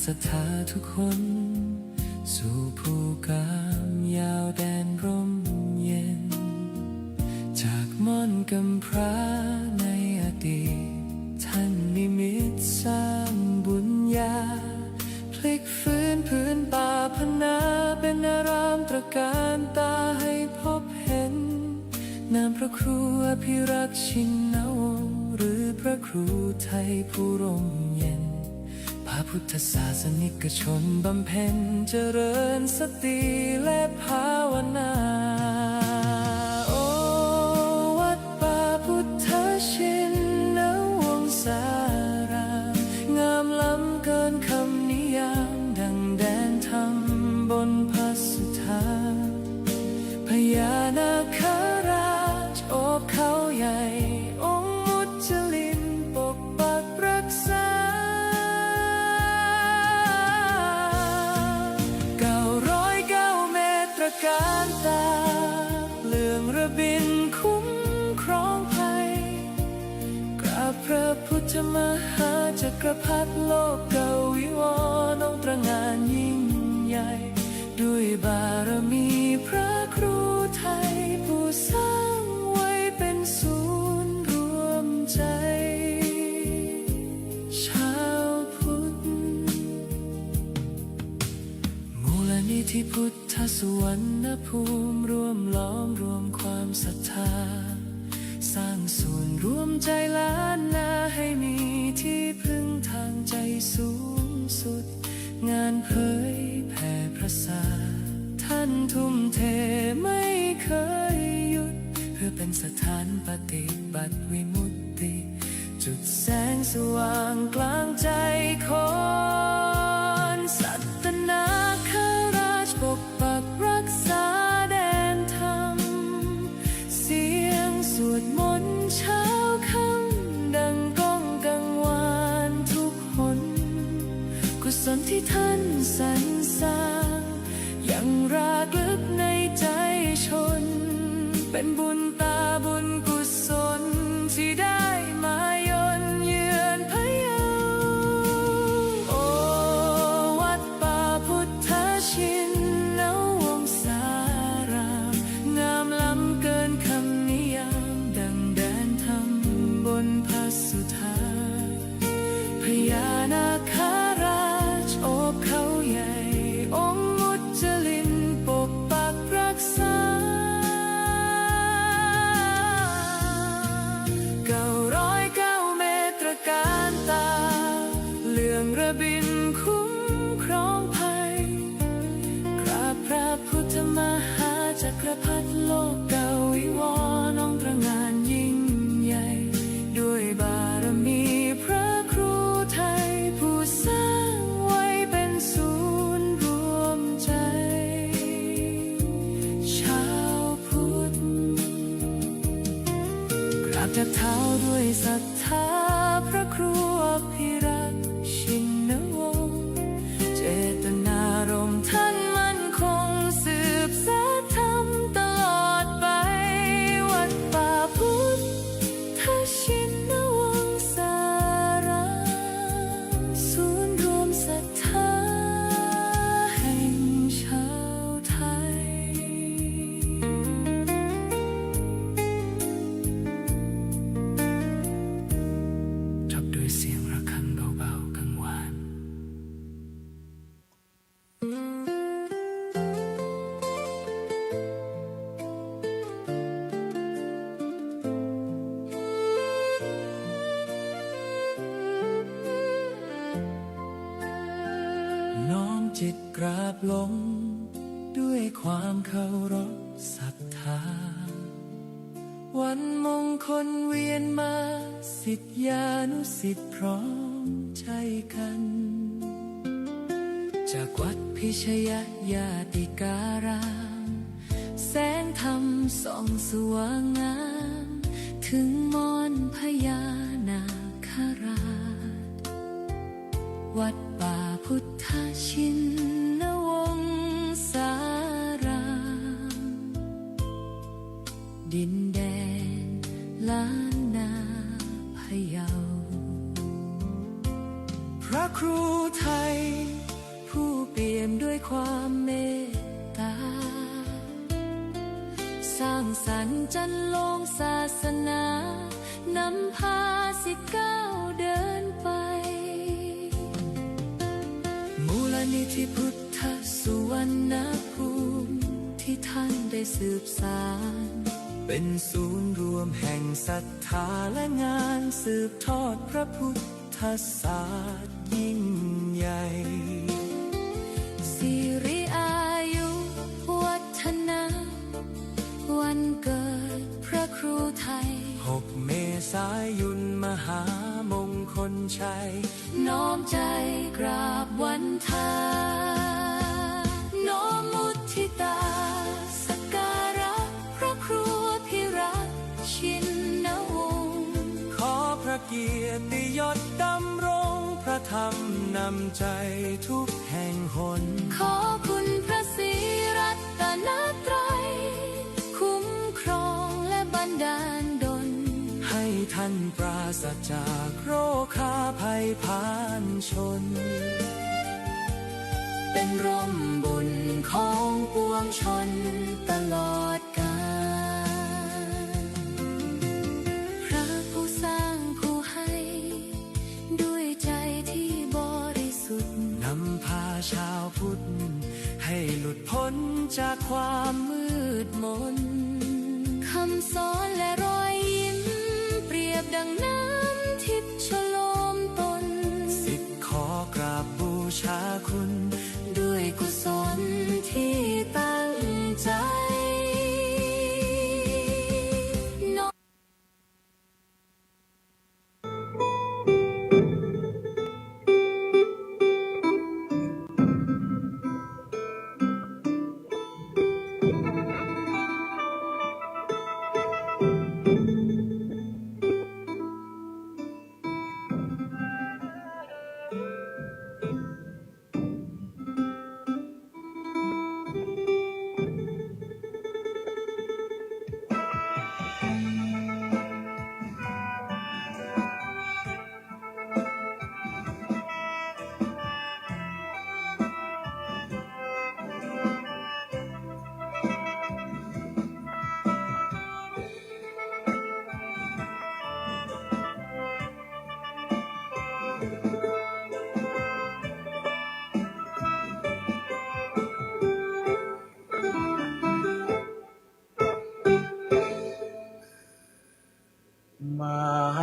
ศรัทธาทุกคนสู่ภูกามยาวแดนร่มเย็นจากม่อนกำพร้าในอดีตท่านนิมิตสร้างบุญญาพลิกฟื้นพื้นป่าพนาเป็นอารามตระการตาให้พบเห็นนามพระครูอภิรักษ์ชินวงศ์หรือพระครูไทยผู้ร่มเย็นพระพุทธศาสนิกชนบำเพ็ญเจริญสติและภาวนาโอวัดป่าพุทธชินวงศารามงามล้ำเกินคำนิยามดังแดนธรรมบนพระสุธาพญานาคราชโอบเขาใหญ่องค์มุจลินปกปักรักษา909 เมตรการตาเลื่องระบินคุ้มครองภัยกราบพระพุทธมหาจักรพรรดิโลกเกวิวรณ์องค์ตระหง่านยิ่งใหญ่ด้วยบารมีพระครูไทยผู้สร้างไว้เป็นศูนย์รวมใจชาวพุทธมูลนิธิพุทธสุวรรณภูมิรวมล้อมรวมความศรัทธาสร้างศูนย์รวมใจล้านนาให้มีที่พึ่งทางใจสูงสุดงานเผยแผ่พระศาสนาท่านทุ่มเทไม่เคยหยุดเพื่อเป็นสถานปฏิบัติวิมุตติจุดแสงสว่างกลางใจคนสัตนาคราชปกปักรักษาแดนธรรมเสียงสวดมนต์เช้าค่ำดังก้องกังวานทุกหนกุศลที่ท่านสรรสร้างยังรากลึกในใจชนเป็นบุญตาบุญกุศลที่ได้มายนเยือนพะเยาโอวัดป่าพุทธชินวงศารามงามล้ำเกินคำนิยามดังแดนธรรมบนพระสุธาพญานาคราชโอบเขาใหญ่องค์มุจลินปกปักรักษา909 เมตรการตาเลื่องระบินคุ้มครองภัยกราบพระพุทธมหาจักรพรรดิโลกเกวิวรณ์องค์ตระหง่านยิ่งใหญ่ด้วยบารมีพระครูไทยผู้สร้างไว้เป็นศูนย์รวมใจชาวพุทธกราบจากเท้าด้วยศรัทธาพระครูอภิรักษ์ชินวงศ์เจตนารมณ์ท่านมั่นคงสืบสานธรรมตลอดไปวัดป่าพุทธชินวงศารามศูนย์รวมศรัทธาแห่งชาวไทยจบด้วยเสียงระฆังเบาๆกังวาน น้อมจิตกราบลงด้วยความเคารพศรัทธาวันมงคลเวียนมาศิษยานุศิษย์พร้อมใจกัน จากวัดพิชยญาติการาม แสงธรรมส่องสว่างงามถึงมอนพญานาคราชวัดป่าพุทธชินวงศาราม ดินแดนล้านนาพะเยาพ ระครูไทยผู้เปี่ยมด้วยความเมตตาสร้างสรรค์จันลงศาสนานำพาสิทธิ์ก้าวเดินไปมูลนิธิพุทธสุวรรณภูมิที่ท่านได้สืบสานเป็นศูนย์รวมแห่งศรัทธาและงานสืบทอดพระพุทธศาสตร์ยิ่งใหญ่สิริอายุวัฒนะวันเกิดพระครูไทย6 เมษายนมหามงคลชัยน้อมใจกราบวันทาน้อมมุทิตาสักการะพระครูพิรักษ์ชินวงศ์ขอพระเกียรติยศดำรงพระธรรมนำใจทุกแห่งหนขอคุณพระศรีรัตนตรัยคุ้มครองและบันดาลดลให้ท่านปราศจากโรคาภัยพานชนเป็นร่มบุญของปวงชนตลอดกาลพระผู้สร้างผู้ให้ด้วยใจที่บริสุทธิ์นำพาชาวพุทธให้หลุดพ้นจากความมืดมนคำสอนและรอยยิ้มเปรียบดังน้ำทิพย์ฉโลมตนสิทธิ์ขอกราบบูชาคุณด้วยกุศลที่ตั้งใจ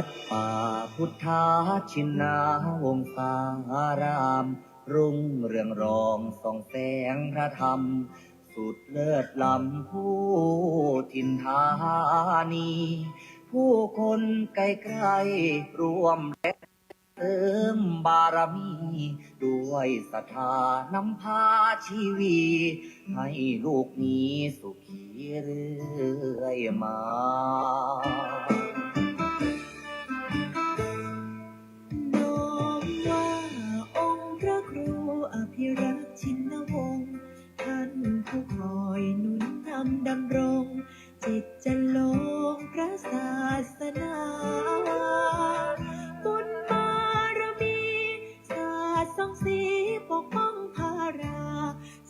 วัดป่าพุทธาชินาวงศารามรุ่งเรืองรองส่องแสงพระธรรมสุดเลิศล้ำผู้ถิ่นธานีผู้คนไกลไกลรวมและเติมบารมีด้วยศรัทธานำพาชีวีให้ลูกนี้สุขีเรื่อยมาชินวงศ์ท่านผู้คอยหนุนนำดำรงจิตจะลงพระศาสนาบุญบารมีศาสตร์ส่องสีปกป้องภารา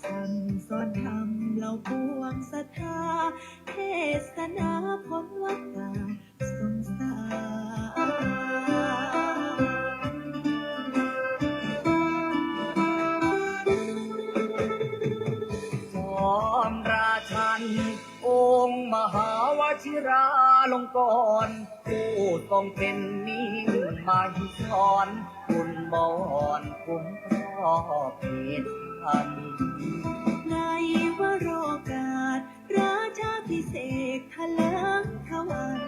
สั่งสอนธรรมเหล่าปวงศรัทธาเทศนาพ้นวัฏฏะสงสารองค์มหาวชิราลงกรณ์ผู้ทรงเป็นนิ่งมาหิสอนคุณบอนคุ้มครอบเหตุพันในวโรกาสราชาพิเศษทะเลิงทวัน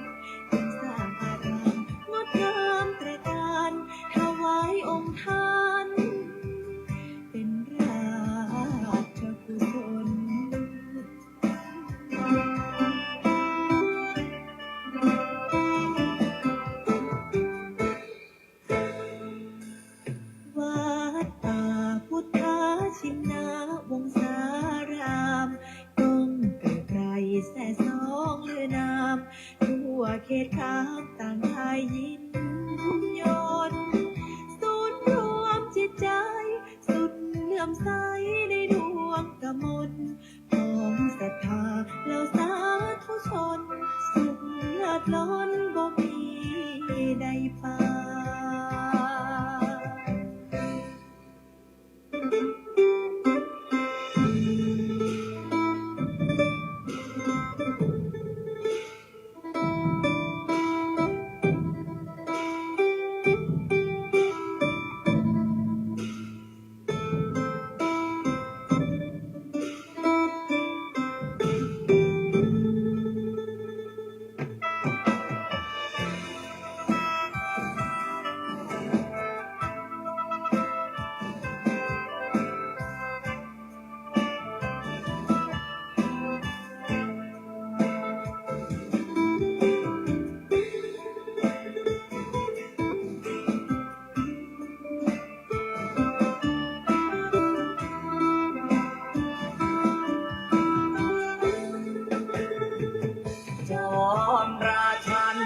ยังสร้างอารามงดงามตระการถวายองค์ท่านเป็นราชกุศลชินาวงศารามกงไกลไกลแส่สองเลือนามทั่วเขตขามต่างไทยยินยนศูนย์รวม ดร้อนบ่มีใดปานจอมราชัน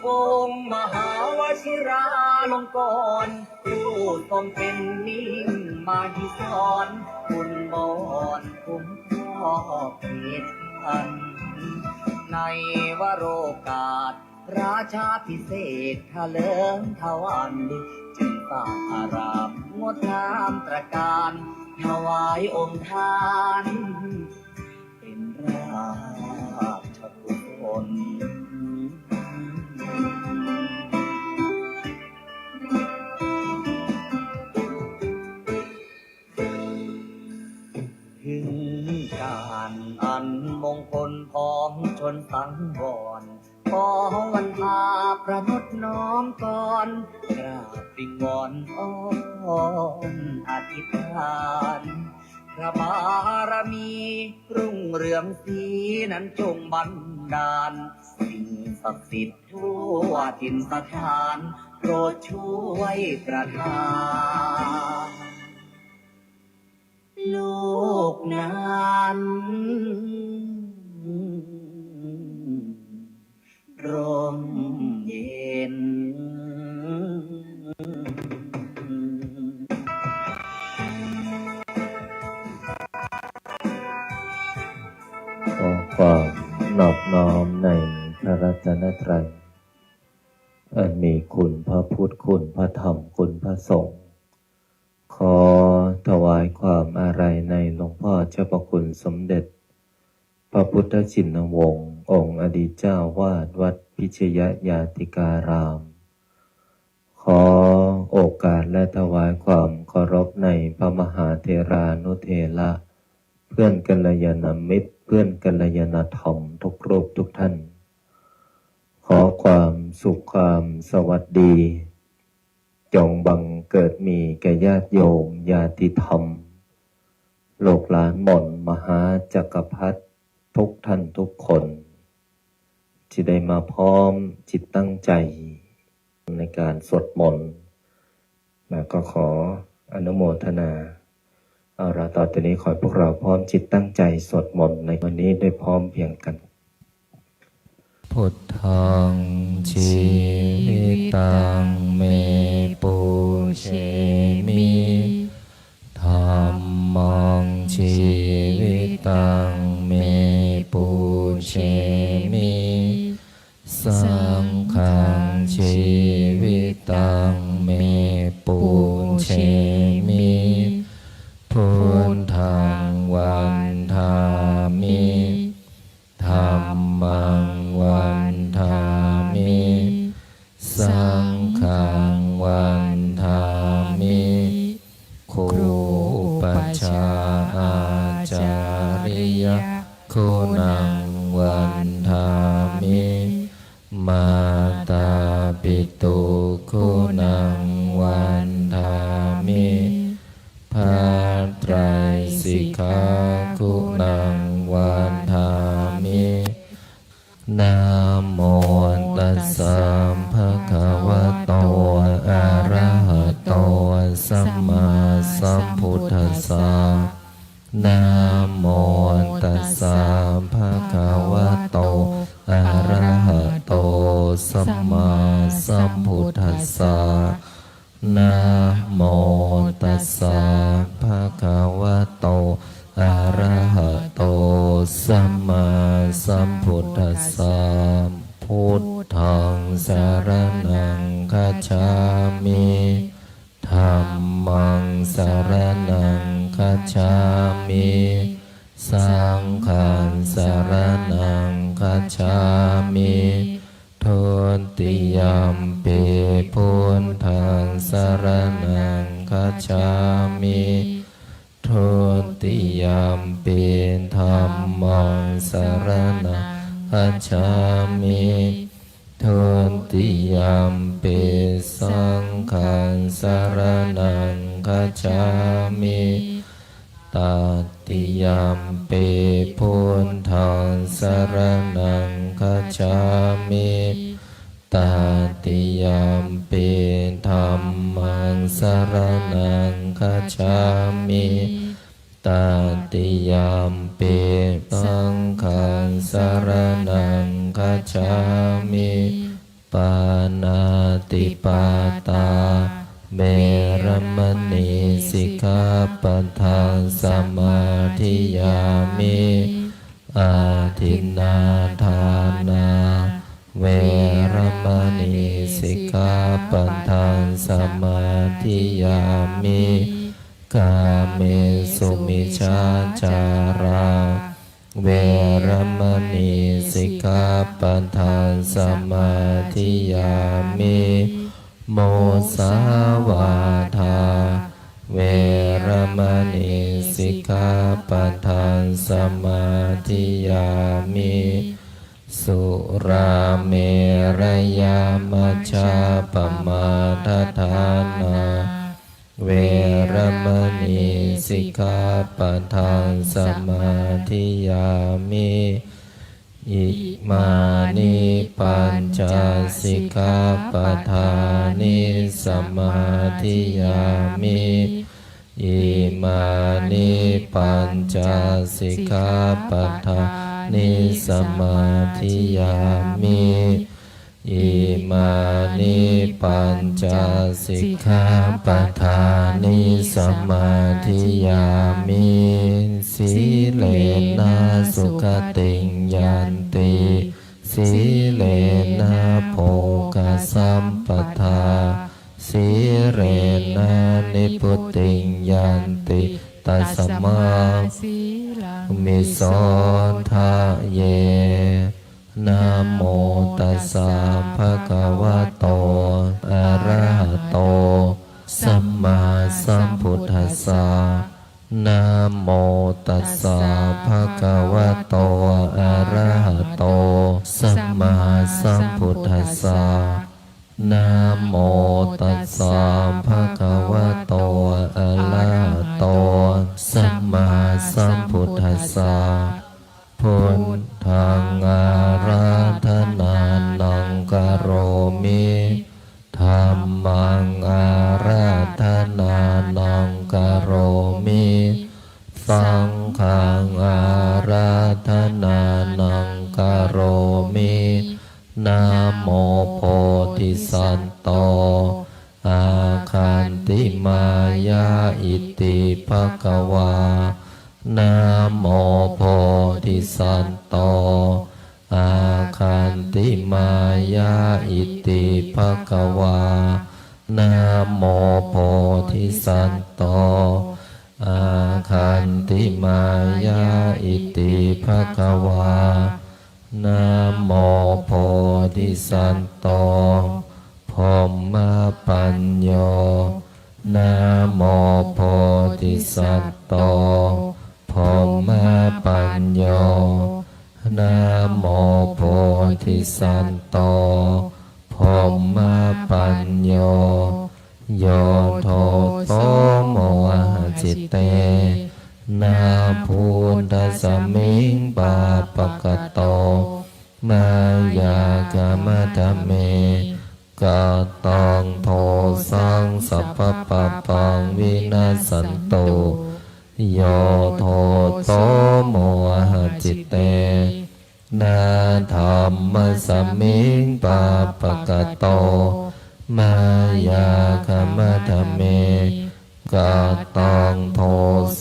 องค์มหาวชิราลงกรณ์ผู้ทรงเป็นนิ่งมาหิสรคุณบอนคุ้มครอบเขตอันในวโรกาสราชาพิเศษทะเลิงทวันจึงสร้างอารามงดงามตระการถวายองค์ทานเป็นราชกุศล ถึงการอันมงคลของชนสังวรขอวันพาประนดน้อมก่อนกราบวิงวอนอ้อนอธิษฐานพระบารมีรุ่งเรืองสีนั้นจงบันดาลสิ่งศักดิ์สิทธิ์ทั่วถิ่นสถานโปรดช่วยประทานโลกนั้นร่มเย็น ขอความนอบน้อมในพระรัตนตรัยอันมีคุณพระพุทธคุณพระธรรมคุณพระสงฆ์ขอถวายความอาลัยในหลวงพ่อเจ้าพระคุณสมเด็จพระพุทธชินวงศ์องค์อดีตเจ้าวาดวัดพิชยญาติการาม ขอโอกาสและถวายความเคารพในพระมหาเถรานุเถระเพื่อนกัลยาณมิตรเพื่อนกัลยาณธรรมทุกรูปทุกท่านขอความสุขความสวัสดีจงบังเกิดมีแก่ญาติโยมญาติธรรมโลกหลานหม่นมหาจักรพรรดิทุกท่านทุกคนที่ได้มาพร้อมจิตตั้งใจในการสวดมนต์และก็ขออนุโมทนาเอาละต่อจากนี้ขอให้พวกเราพร้อมจิตตั้งใจสวดมนต์ในวันนี้ได้พร้อมเพรียงกันพุทธังชีวิตังเมปุเชมิธัมมังชีวิตังเมปุเชมิสังฆังชีวิตังเมปุเชมิพุทธังวันทามิธัมมังวันทามิสังฆังวันทามิครูปัจจาอาจาริยคุณังวันทามิมาตาปิตุคุณังวันทามิภัตไตรสิกขาคุณังวันทามินะโมตัสสะภะคะวะโตอะระหะโตสัมมาสัมพุทธัสสะนะโมตัสสะภะคะวะโตอะระหะโตสัมมาสัมพุทธัสสะนะโมตัสสะภะคะวะโตอะระหะโตสัมมาสัมพุทธัสสะ พุทธังสรณังคัจฉามิธัมมังสรณังคัจฉามิสังฆังสรณังคัจฉามิทุติยัมปิพุทธังสรณังคัจฉามิทุติยัมปิธัมมังสรณังคัจฉามิทุติยัมปิสังฆังสรณังคัจฉามิตติยัมปิพุทธังสรณังคัจฉามิตติยัมปิธัมมังสรณังคัจฉามิตติยัมปิสังฆังสรณังคัจฉามิปานาติปาตาเวรมณีสิกขาปะทังสมาธิยามิอาทินนาทานาเวรมณีสิกขาปะทังสมาธิยามิกาเมสุมิจฉาจาราเวรมณีสิกขาปะทังสมาธิยามิโมสาวาทาเวรมณีสิกขาปะทังสมาธิยามิสุราเมรยามัชฌาปมาทฐานาเวรมณีสิกขาปะทังสมาธิยามิอิมานิปัญจสิกขาปทานิสมาธิยามิอิมานิปัญจสิกขาปทานิสมาธิยามิอิมานิปัญจสิกขาปทานิสมาธิยามิสีเลนะสุขติงยันติสีเลนะโภคสัมปทาสีเรนะนิพุติงยันติตัสมามิโสทะเยนะโมตัสสะภะคะวะโตอะระหะโตสัมมาสัมพุทธัสสะนะโมตัสสะภะคะวะโตอะระหะโตสัมมาสัมพุทธัสสะนะโมตัสสะภะคะวะโตอะระหะโตสัมมาสัมพุทธัสสะพุทธังอาราธนานังกโรมิธัมมังอาราธนานังกโรมิสังฆังอาราธนานังกโรมินะโมโพธิสัตโตอาคันติมายาอิติภควานะโมโพธิสัตโตอาคันติมายาอิติภควานะโมโพธิสัตโตอาคันติมายาอิติภควานะโมโพธิสัตโตพรหมปัญโยนะโมโพธิสัตโตพรหมปัญโยนะโมโพธิสัตโตพรหมปัญโยโยโทโตโมหจิตเตนาพุทธสมิงปาปะกะโตมายากามะทะเมกะตังโทสังสัพพะปะปังวินาสันโตโยโทโตโมหจิตเตนาธัมมะสมิงปาปะกะโตมายากามะทะเมกะตังโท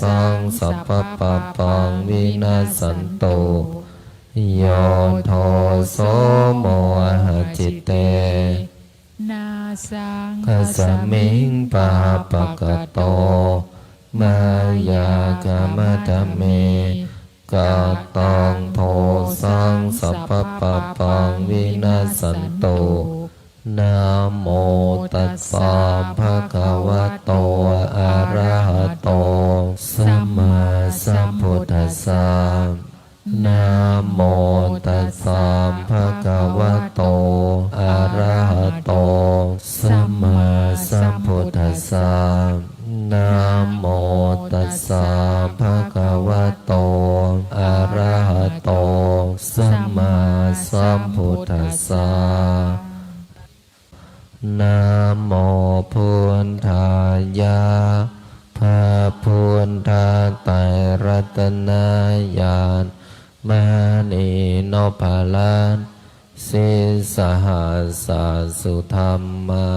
สังสัพพะปะปังวินาสันโตโยโทโสโมห จิตเต นาสัง ขสมิงปาปะกะโต มายากามะธเมกาตังโทสังสัพพะปะปังวินาสันโตนะโมตัสสะภะคะวะโตอะระหะโตสัมมาสัมพุทธัสสะนะโมตัสสะภะคะวะโตอะระหะโตสัมมาสัมพุทธัสสะนะโมตัสสะภะคะวะโตอะระหะโตสัมมาสัมพุทธัสสะนะโมพุทธายะพระพุทธไตรรัตนญาณมณีโนภาลันสิสหัสสสุธรรมา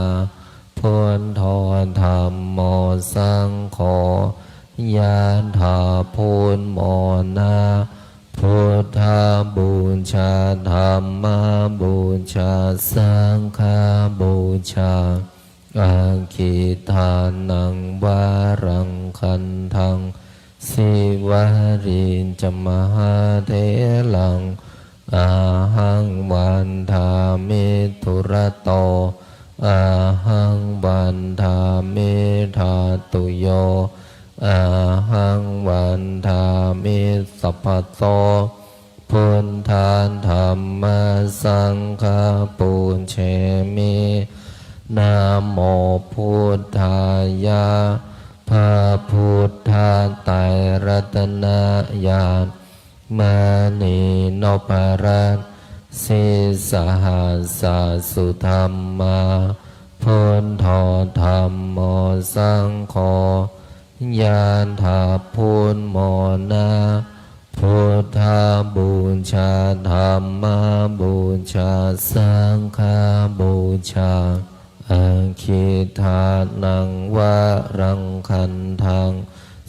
พุทโธธรรมโมสังโฆยะถาพุทโมนาพุทธบูชาธรรมบูชาสังฆบูชาอาคิทานังวารังคันทังสิวารินจมหาเทลังอาหังวันทามิทุระโตอาหังวันทามิธาตุโยอาหังวันทามิสัพพะโตพุทธานธรรมสังฆปุญเชมินะโมพุทธายะพระพุทธไตรรัตนญาณมณีโนภาลันสิสหัสสสุธรรมาพุทโธธรรมโมสังโฆยะถาพุทโมนาพุทธบูชาธรรมบูชาสังฆบูชาอาคิทานังวารังคันทัง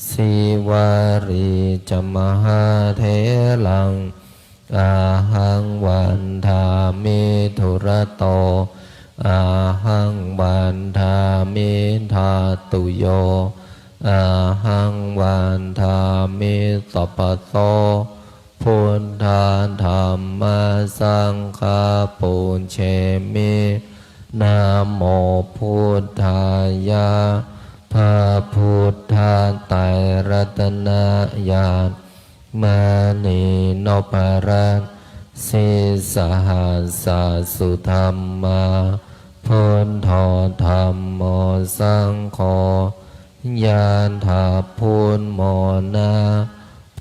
สิวาริจมหาเทลังอาหังวันทามิทุระโตอาหังวันทามิธาตุโยอาหังวันทามิสัพพะโตพุทธานธรรมสังฆปุญเชมินะโมพุทธายะพระพุทธไตรรัตนญาณมณีโนภาลันสิสหัสสสุธรรมาพุทโธธรรมโมสังโฆยะถาพุทโมนา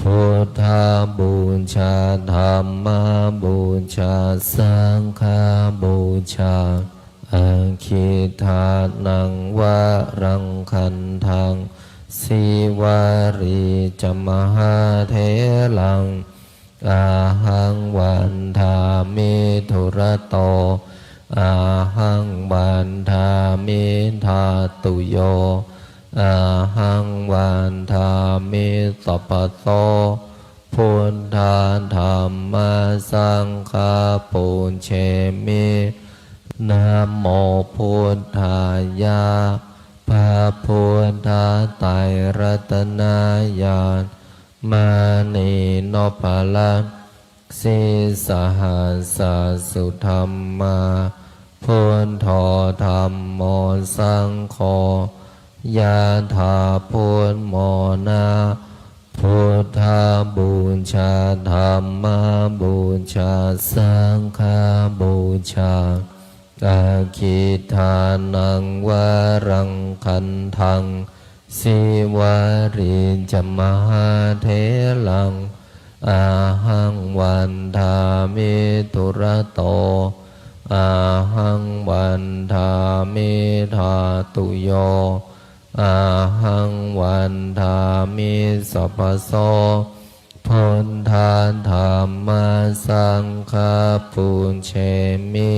พุทธบูชาธรรมบูชาสังฆบูชาอาคิทานังวารังคันทังสิวาริจมหาเทลังอาหังวันทามิทุระโตอาหังวันทามิธาตุโยอาหังวันทามิสัพพะโตพุทธานธรรมสังฆปุญเชมินะโมพุทธายะพระพุทธไตรรัตนญาณมณีโนภาลันสิสหัสสสุธรรมาพุทโธธรรมโมสังโฆยะถาพุทโมนาพุทธบูชาธรรมบูชาสังฆบูชาอาคิทานังวารังคันทังสิวาริจมหาเทลังอาหังวันทามิทุระโตอาหังวันทามิธาตุโยอาหังวันทามิสัพพะโสพุทธานธรรมสังฆปุญเชมิ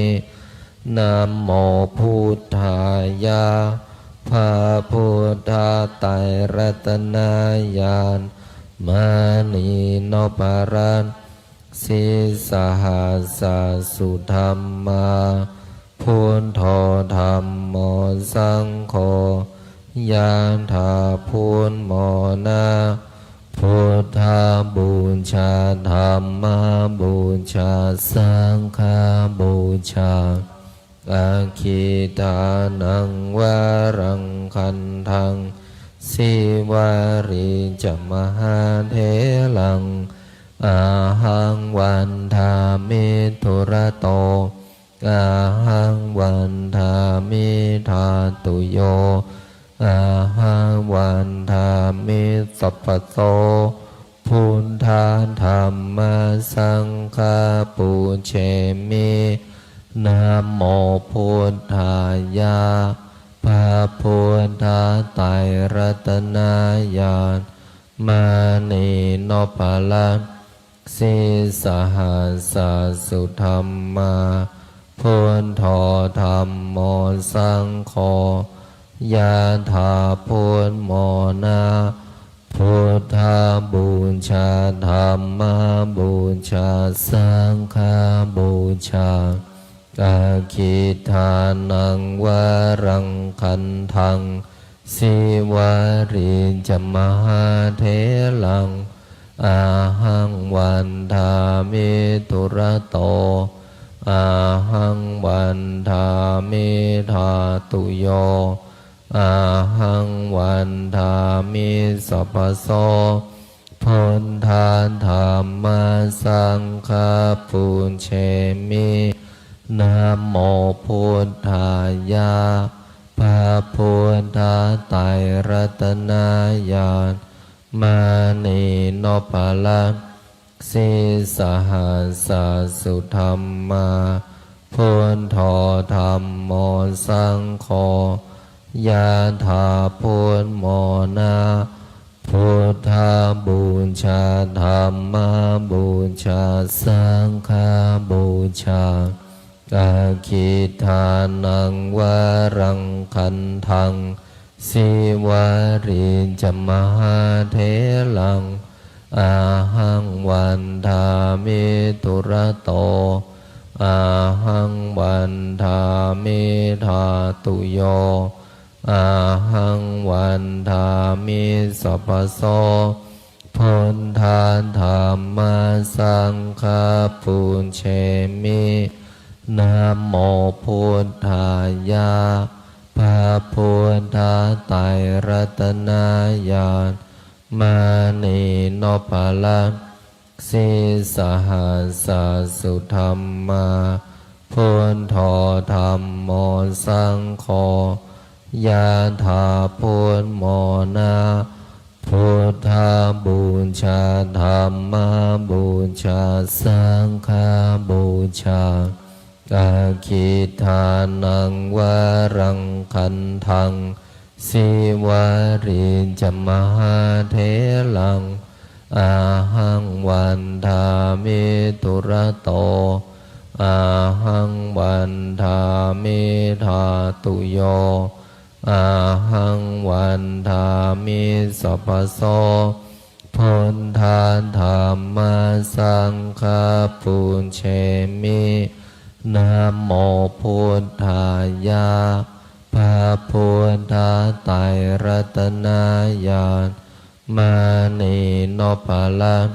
นะโมพุทธายะพระพุทธไตรรัตนญาณมณีโนภาลัน สิสหัสสสุธรรมาพุทโธธัมโมสังโฆยะถาพุทโมนะพุทธาบูชาธัมมาบูชาสังฆาบูชาอาคิตานังวารังคันทังสิวาริจมหาเถลังอาหังวันทามิทุระโตอาหังวันทามิธาตุโยอาหังวันทามิสัพพโสพุทธาธัมมาสังฆาปุเชมินะโมพุทธายะพระพุทธไตรรัตนญาณมานีโนภลังสิสหัสสสุธรรมาพุทโธธัมโมสังโฆยะถาพุทโมนะพุทธาบูชาธัมมาบูชาสังฆาบูชาอาคิทานังวารังคันทังสิวาริจมหาเถลังอาหังวันทามิทุระโตอาหังวันทามิธาตุโยอาหังวันทามิสัพพโสพุทธาธัมมาสังฆาปุเชมินะโมพุทธายะพระพุทธไตรรัตนญาณมานีโนภลังสิสหัสสสุธรรมาพุทโธธัมโมสังโฆยะถาพุทโมนะพุทธาบูชาธัมมาบูชาสังฆาบูชาอาคิทานังวารังคันทังสิวาริจมหาเถลังอาหังวันทามิทุระโตอาหังวันทามิธาตุโยอาหังวันทามิสัพพโสพุทธาธัมมาสังฆาปุเชมินะโมพุทธายะพระพุทธไตรรัตนญาณมานีโนภลังสิสหัสสสุธรรมาพุทโธธัมโมสังโฆยะถาพุทโมนะพุทธาบูชาธัมมาบูชาสังฆาบูชาอาคิทานังวารังคันทังสิวาริจมหาเถลังอาหังวันทามิทุระโตอาหังวันทามิธาตุโยอาหังวันทามิสัพพโสพุทธาธัมมาสังฆาปุเชมินะโมพุทธายะพระพุทธไตรรัตนญาณมานีโนภลัง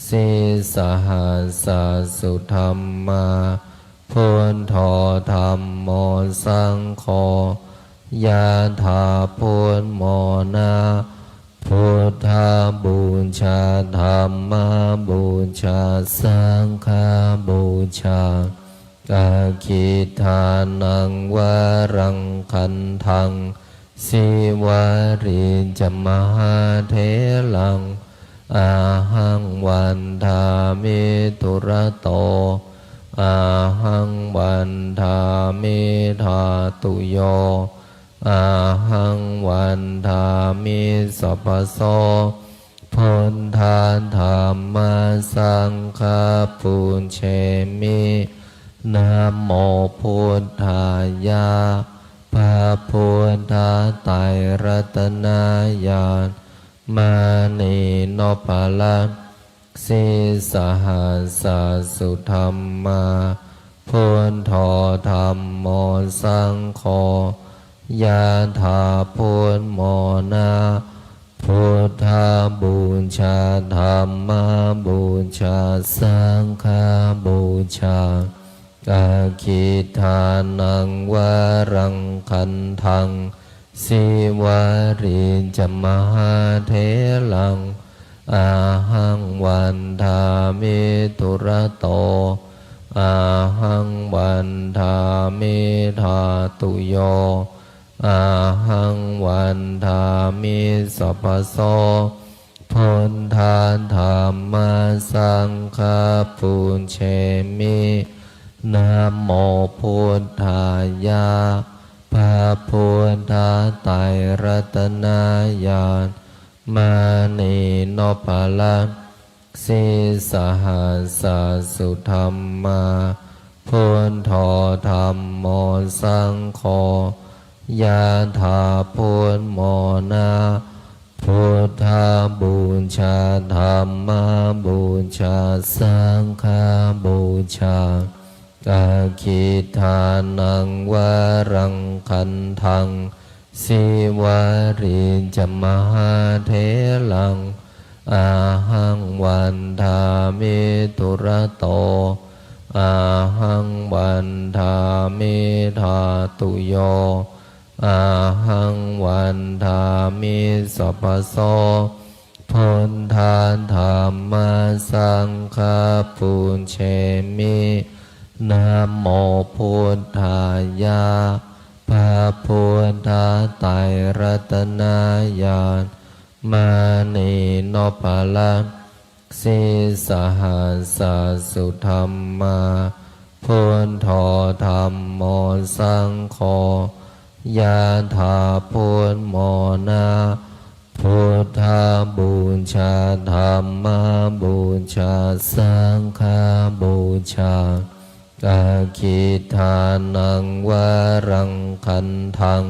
สิสหัสสสุธรรมาพุทโธธัมโมสังโฆยะถาพุทโมนะพุทธาบูชาธัมมาบูชาสังฆาบูชาอาคิทานังวารังคันทังสิวาริจมหาเถลังอาหังวันทามิทุระโตอาหังวันทามิธาตุโยอาหังวันทามิสัพพโสพุทธาธัมมาสังฆาปุเชมินะโมพุทธายะพระพุทธไตรรัตนญาณมานีโนภลัง สิสหัสสุธรรมาพุทโธธัมโมสังโฆยะถาพุทโมนาพุทธบูชาธัมมบูชาสังฆบูชาอาคิทานังวรังคันทังสิวาริจมหาเถลังอาหังวันทามิตุระโตอาหังวันทามิธาตุโยอาหังวันทามิสัพพโสพุทธาธัมมาสังฆาปุญเชมินะโมพุทธายะพระพุทธไตรรัตนญาณมานีโนภลังสิสหัสสุธรรมาพุทโธธัมโมสังโฆยะถาพุทโมนาพุทธบูชาธัมมบูชาสังฆบูชาอาคิทานังวรังคันทังสิวาริจมหาเถลังอาหังวันทามิตุระโตอาหังวันทามิธาตุโยอาหังวันทามิสัพพโสพุทธาธัมมาสังฆาปุญเชมินะโมพุทธายะพระพุทธไตรรัตนญาณมานีโนภลังสิสหัสสุธรรมาพุทโธธัมโมสังโฆยะถาพุทโมนาพุทธบูชาธัมมบูชาสังฆบูชาอาคิทานังวรังคันทัง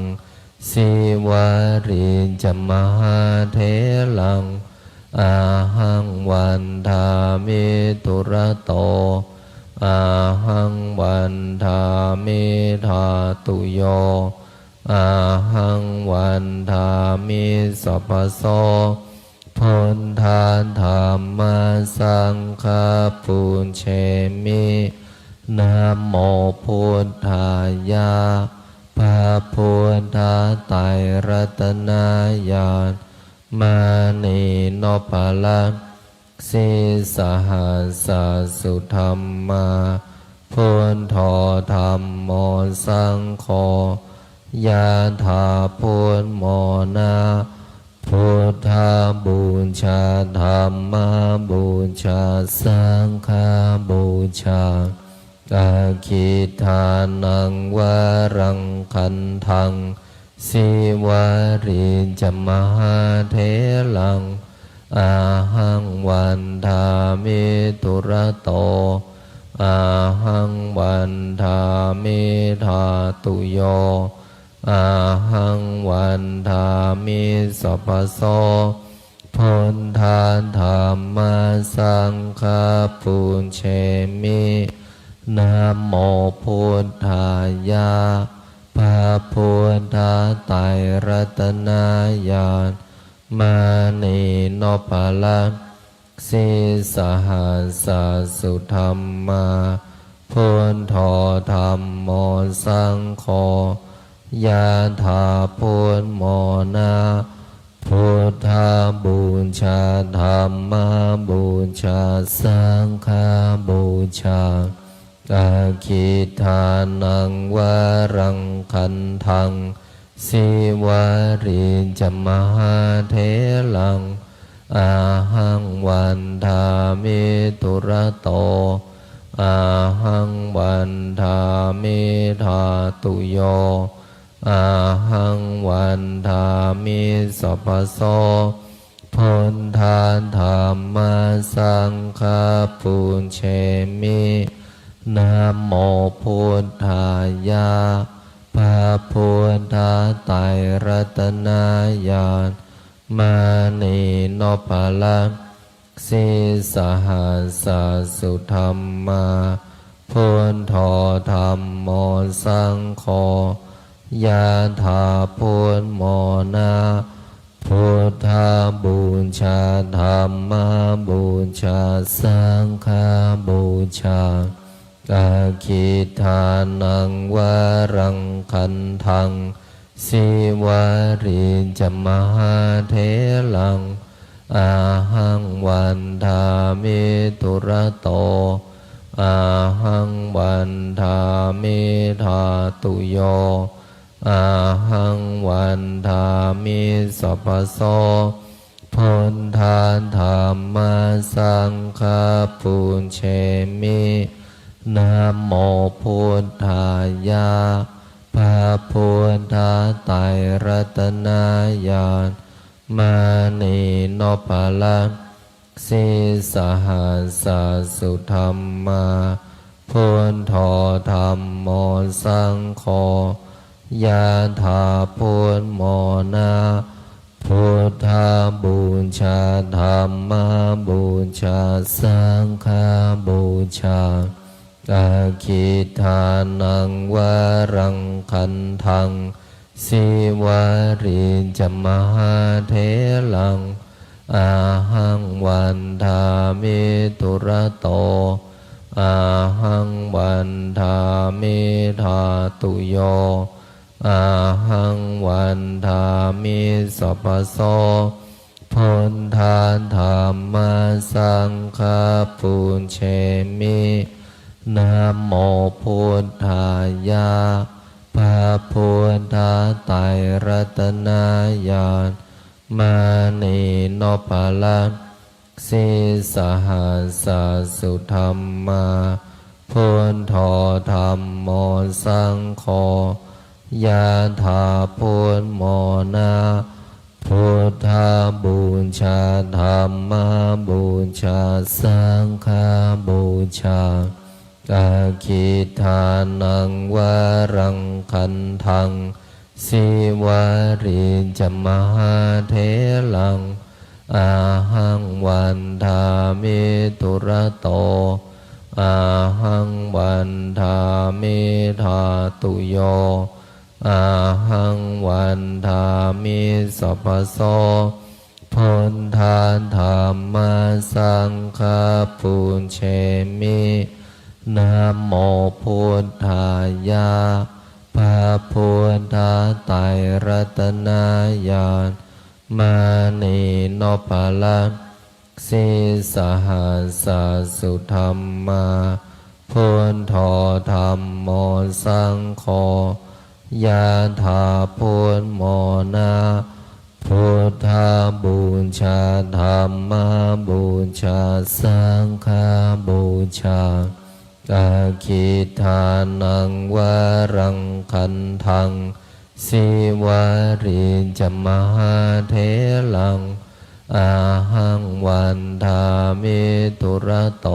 สิวาริจมหาเถลังอาหังวันทามิตุระโตอาหังวันทามิธาตุโยอาหังวันทามิสัพพโสพุทธาธัมมาสังฆาปุญเชมินะโมพุทธายะพระพุทธไตรรัตนญาณมานีโนภลังสิสหัสสุธรรมาพุทโธธัมโมสังโฆยะถาพุทโมนาพุทธบูชาธัมมบูชาสังฆบูชาอาคิทานังวรังคันทังสิวาริจมหาเถลังอาหังวันทามิตุระโตอาหังวันทามิธาตุโยอาหังวันทามิสัพพโสพุทธาธัมมาสังฆาปุญเชมินะโมพุทธายะพระพุทธไตรรัตนญาณมานีโนภลังสิสหัสสุธรรมาพุทโธธัมโมสังโฆยะถาพุทโมนาพุทธบูชาธัมมบูชาสังฆบูชาอาคิทานังวรังคันทังสิวาริจมหาเถลังอาหังวันทามิตุระโตอาหังวันทามิธาตุโยอาหังวันทามิสัพพโสพุทธาธัมมาสังฆาปุญเชมินะโมพุทธายะพระพุทธไตรรัตนญาณมานีโนภลัง สีสหัสสุธรรมาพุทโธธัมโมสังโฆยะถาพุทโมนาพุทธาบูชาธัมมาบูชาสังฆาบูชาอาคิทานังวารังคันทังสิวาริจมหาเถลังอาหังวันทามิตุระโตอาหังวันทามิธาตุโยอาหังวันทามิสัพพโสพุทธาธัมมาสังฆาปุญเชมินะโมพุทธายะพระพุทธไตรรัตนญาณมานีโนภลังสีสหัสสุธรรมาพุทโธธัมโมสังโฆยะถาพุทโมนาพุทธาบูชาธัมมาบูชาสังฆาบูชาอาคิทานังวารังคันทังสิวาริจมหาเถลังอาหังวันทามิตุระโตอาหังวันทามิธาตุโยอาหังวันทามิสัพพโสพุทธาธัมมาสังฆาปุญเชมินะโมพุทธายะพระพุทธไตรรัตนญาณมานีโนภลังสีสหัสสุธรรมาพุทโธธัมโมสังโฆยะถาพุทโมนาพุทธาบูชาธัมมาบูชาสังฆาบูชาอาคิทานังวารังคันทังสิวาริจมหาเถลังอาหังวันทามิตุระโตอาหังวันทามิธาตุโยอาหังวันทามิสัพพโสพุทธาธัมมาสังฆาปุญเชมินะโมพุทธายะพระพุทธไตรรัตนญาณมานีโนภลังสีสหัสสุธรรมาพุทโธธัมโมสังโฆยะถาพุทโมนาพุทธาบูชาธัมมาบูชาสังฆาบูชาอาคิทานังวารังคันทังสิวาริจมหาเถลังอาหังวันทามิตุระโต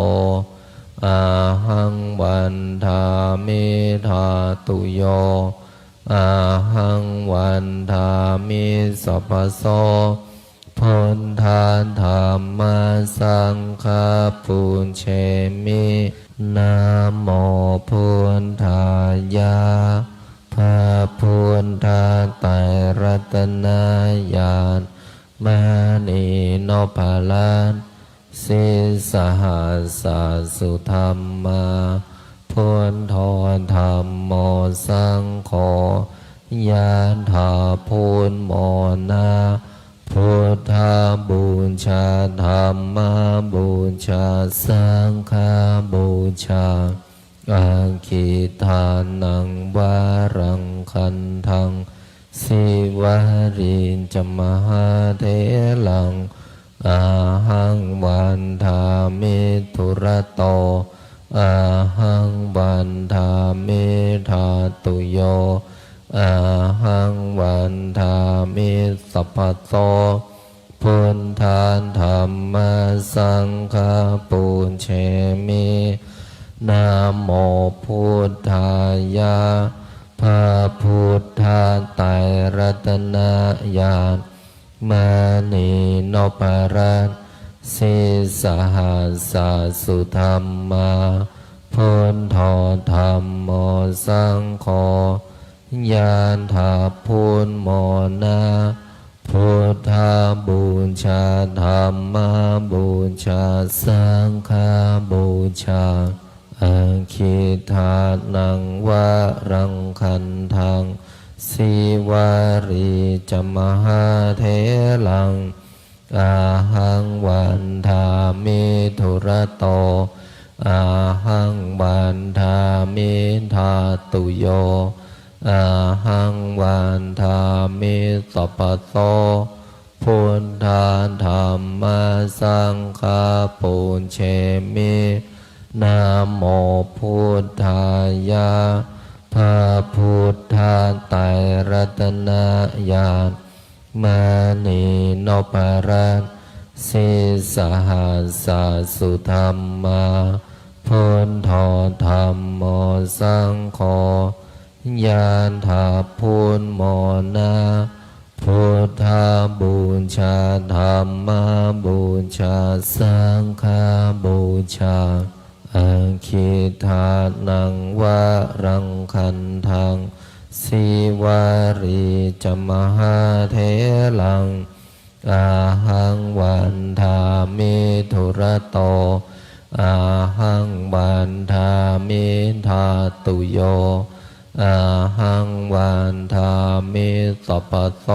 อาหังวันทามิธาตุโยอาหังวันทามิสัพพโสพุทธาธัมมาสังฆาปุญเชมินะโมพุทธายะพระพุทธไตรรัตนญาณมานีโนภลังสีสหัสสุธรรมาพุทโธธัมโมสังโฆยะถาพุทโมนาพุทธาบูชาธัมมาบูชาสังฆาบูชาอาคิทานังวารังคันทังสิวาริจมหาเถลังอาหังวันทามิตุระโตอาหังวันทามิธาตุโยอาหังวันทามิสัพพโสพุทธาธัมมาสังฆาปุญเชมินะโมพุทธายะพระพุทธไตรรัตนญาณมานีโนภลัง สิสหัสสะสุธรรมาพุทโธธัมโมสังโฆยานถาพุทโมนาพุทธาบูชาธัมมาบูชาสังฆาบูชาอาคิทานังวะรังคันทังสิวารีจมหาเถลังอาหังวันทามิธุระโตอาหังวันทามิธาตุโยอาหังวันทามิสัพพโสพุทธาธัมมาสังฆาปุญเชมินะโมพุทธายะพระพุทธไตรรัตนญาณมานีนพรัตน์สิสหัสสะสุธรรมาพุทโธธัมโมสังโฆยานถาพุทโมนาพุทธาบูชาธัมมาบูชาสังฆาบูชาอาคิทานังวะรังคันทังสิวารีจมหาเถลังอาหังวันทามิธุระโตอาหังวันทามิธาตุโยอาหังวันทามิสัพพโส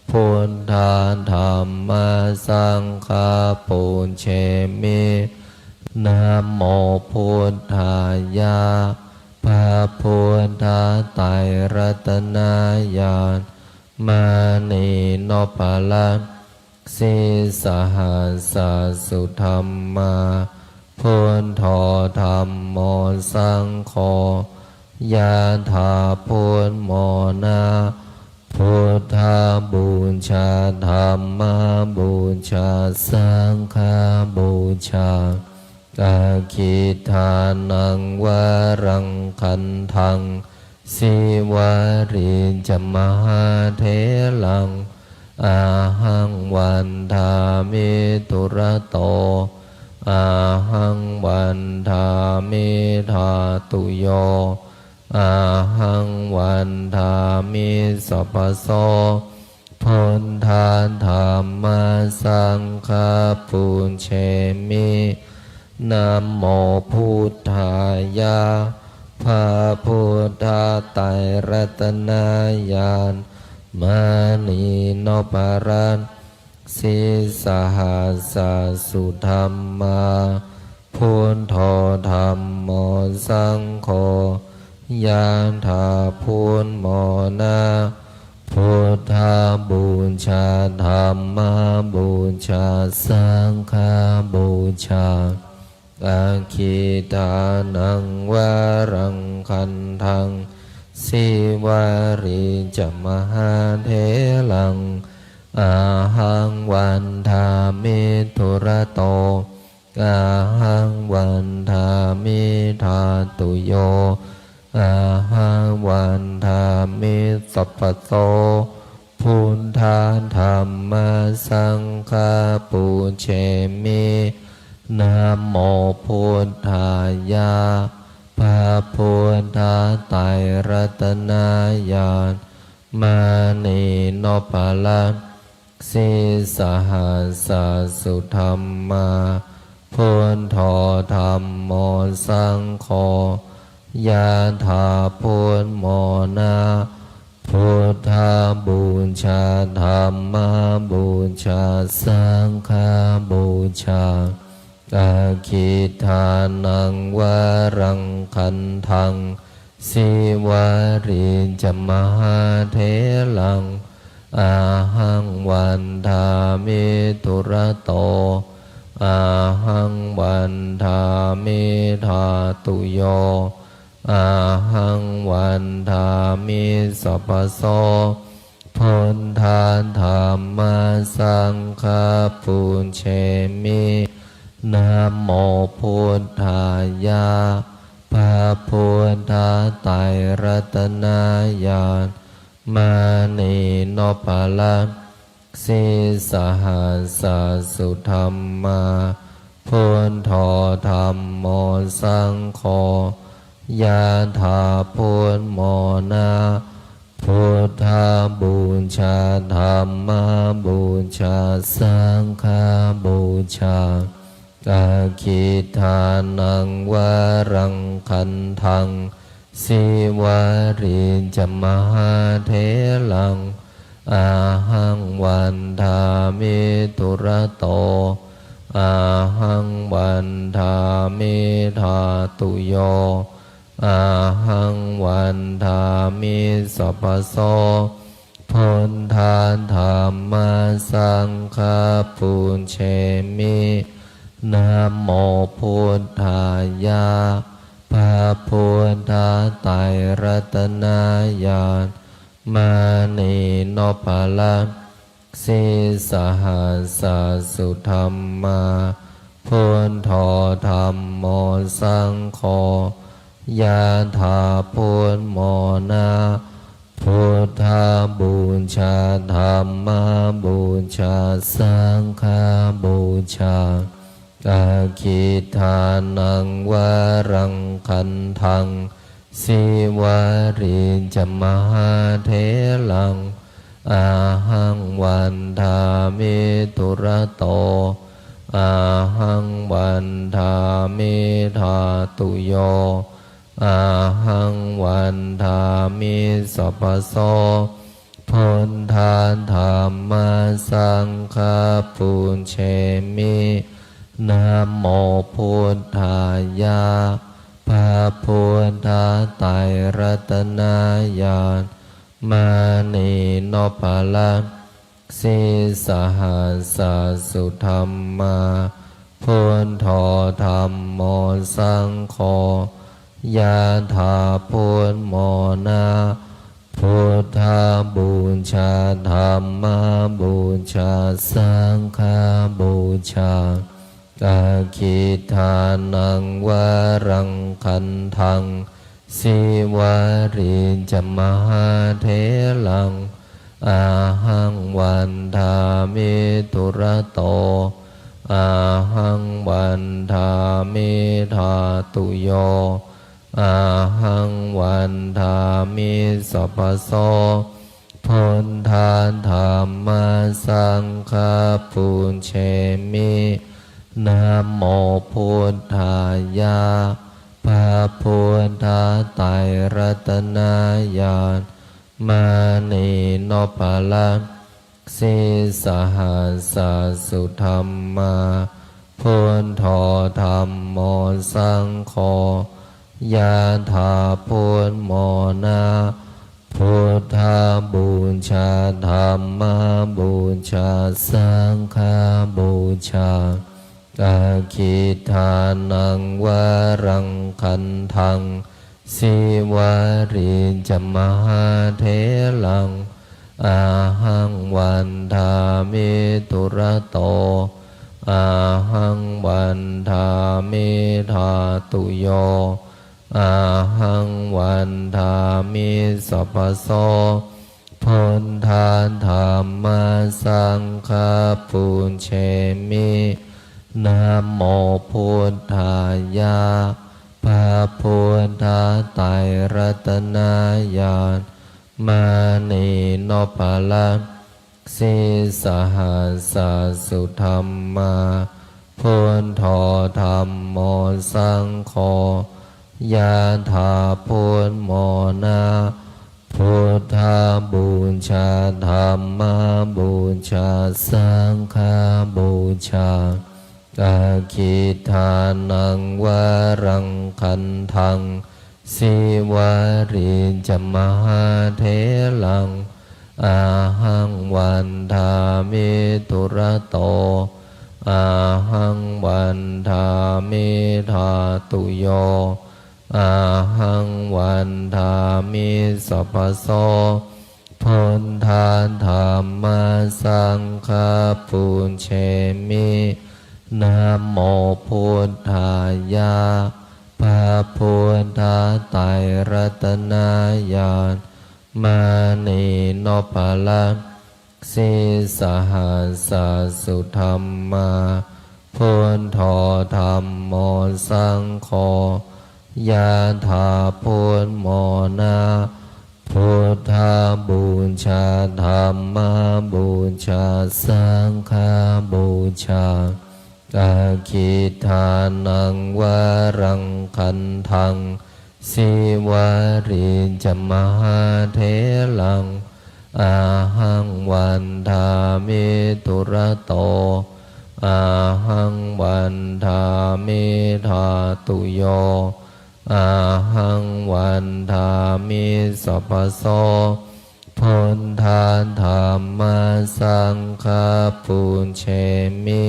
พุทธาธัมมาสังฆาปุญเชมินะโมพุทธายะพระพุทธไตรรัตนญาณมานีนพรัตน์สิสหัสสะสุธรรมาพุทโธธัมโมสังโฆยะถาพุทโมนาพุทธาบูชาธัมมาบูชาสังฆาบูชาอาคิทานังวะรังคันทังสิวารีจมหาเถลังอาหังวันทามิธุระโตอาหังวันทามิธาตุโยอาหังวันทามิสัพพโสพุทธาธัมมาสังฆาปุญเชมินะโมพุทธายะพระพุทธไตรรัตนญาณมานีนพรัตน์สิสหัสสะสุธรรมาพุทโธธัมโมสังโฆยานถาพุทโมนาพุทธาบูชาธัมมาบูชาสังฆาบูชาอาคิทานังวะรังคันทังสิวารีจมหาเถลังอาหังวันทามิธุระโตอาหังวันทามิธาตุโยอาหังวันทามิสัพพโสพุทธาธัมมาสังฆาปุญเชมินะโมพุทธายะพระพุทธไตรรัตนญาณมานีนพรัตน์สิสหัสสะสุธรรมาพุทโธธัมโมสังโฆยะถาพุทโมนาพุทธาบูชาธัมมาบูชาสังฆาบูชาอาคิทานังวะรังคันทังสิวารีจมหาเถลังอาหังวันทามิธุระโตอาหังวันทามิธาตุโยอาหังวันทามิสัพพโสพุทธาธัมมาสังฆาปุญเชมินะโมพุทธายะพระพุทธไตรรัตนญาณมานีนพรัตน์ส สิสหัสสุธรรมาพุทโธธัมโมสังโฆยะถาพุทโมนะพุทธบูชาธัมมบูชาสังฆบูชาอาคิทานังวรังคันทังสิวาริจมหาเถลังอาหังวันทามิตุระโตอาหังวันทามิธาตุโยอาหังวันทามิสัพพโสพุทธาธัมมาสังฆาปุญเชมินะโมพุทธายะพระพุทธไตรรัตนญาณมานีโนภลังสิสหัสสุธรรมาพุทโธธัมโมสังโฆยะถาพุทโมนะพุทธบูชาธัมมบูชาสังฆบูชาอาคิทานังวรังคันทังสิวาริจมหาเถลังอาหังวันทามิตุระโตอาหังวันทามิธาตุโยอาหังวันทามิสัพพโสพุทธาธัมมาสังฆาปุญเชมินะโมพุทธายะพระพุทธไตรรัตนญาณมานีโนภลังสิสหัสสุธรรมาพุทโธธัมโมสังโฆยะถาพุทโมนะพุทธบูชาธัมมบูชาสังฆบูชาอาคิทานังวรังคันทังสิวาริจมหาเถลังอาหังวันทามิตุระโตอาหังวันทามิธาตุโยอาหังวันทามิสัพพโสพุทธาธัมมาสังฆาปุญเชมินะโมพุทธายะพระพุทธไตรรัตนญาณมานีโนภลังสิสหัสสุธรรมาพุทโธธัมโมสังโฆยะถาพุทโมนะพุทธบูชาธัมมบูชาสังฆบูชาอาคิทานังวรังคันทังสิวาริจมหาเถลังอาหังวันทามิตุระโตอาหังวันทามิธาตุโยอาหังวันทามิสัพพโสพุทธาธัมมาสังฆาปุญเชมินะโมพุทธายะพระพุทธไตรรัตนญาณมานีโนภลังสิสหัสสุธรรมาพุทโธธัมโมสังโฆยะถาพุทโมนะพุทธบูชาธัมมบูชาสังฆบูชาอาคิทานังวรังคันทังสิวาริจมหาเถลังอาหังวันทามิตุระโตอาหังวันทามิธาตุโยอาหังวันทามิสัพพโสพุทธาธัมมาสังฆาปุญเชมินะโมพุทธายะพระพุทธไตรรัตนญาณมานีโนภลังส สิสหัสสุธรรมาพุทโธธัมโมสังโฆยะถาพุทโมนาพุทธบูชาธัมมบูชาสังฆบูชาอาคิทานังวรังคันทังสิวาริจมหาเถลังอาหังวันทามิตุระโตอาหังวันทามิธาตุโยอาหังวันทามิสัพพโสพุทธาธัมมาสังฆาปุญเชมิ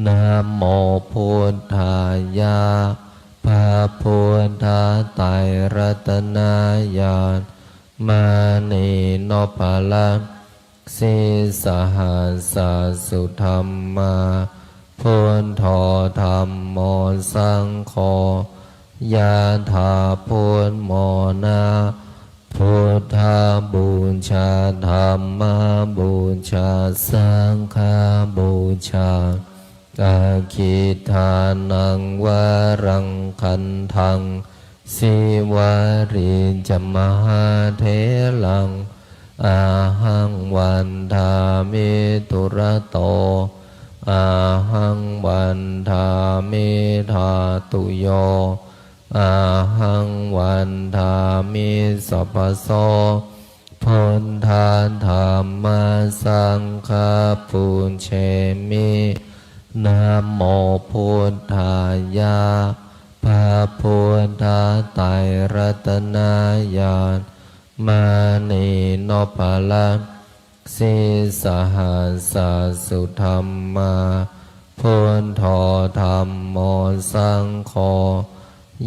นะโมพุทธายะพระพุทธไตรรัตนญาณมานีโนภลังสิสหัสสุธรรมาพุทโธธัมโมสังโฆยะถาพุทโมนาพุทธบูชาธัมมบูชาสังฆบูชาอาคิทานังวรังคันทังสิวาริจมหาเถลังอาหังวันทามิตุระโตอาหังวันทามิธาตุโยอาหังวันทามิสัพพโสพุทธาธัมมาสังฆาปุญเชมินะโมพุทธายะพระพุทธไตรรัตนญาณมานีโนภลังสิสหัสสุธรรมาพุทโธธัมโมสังโฆ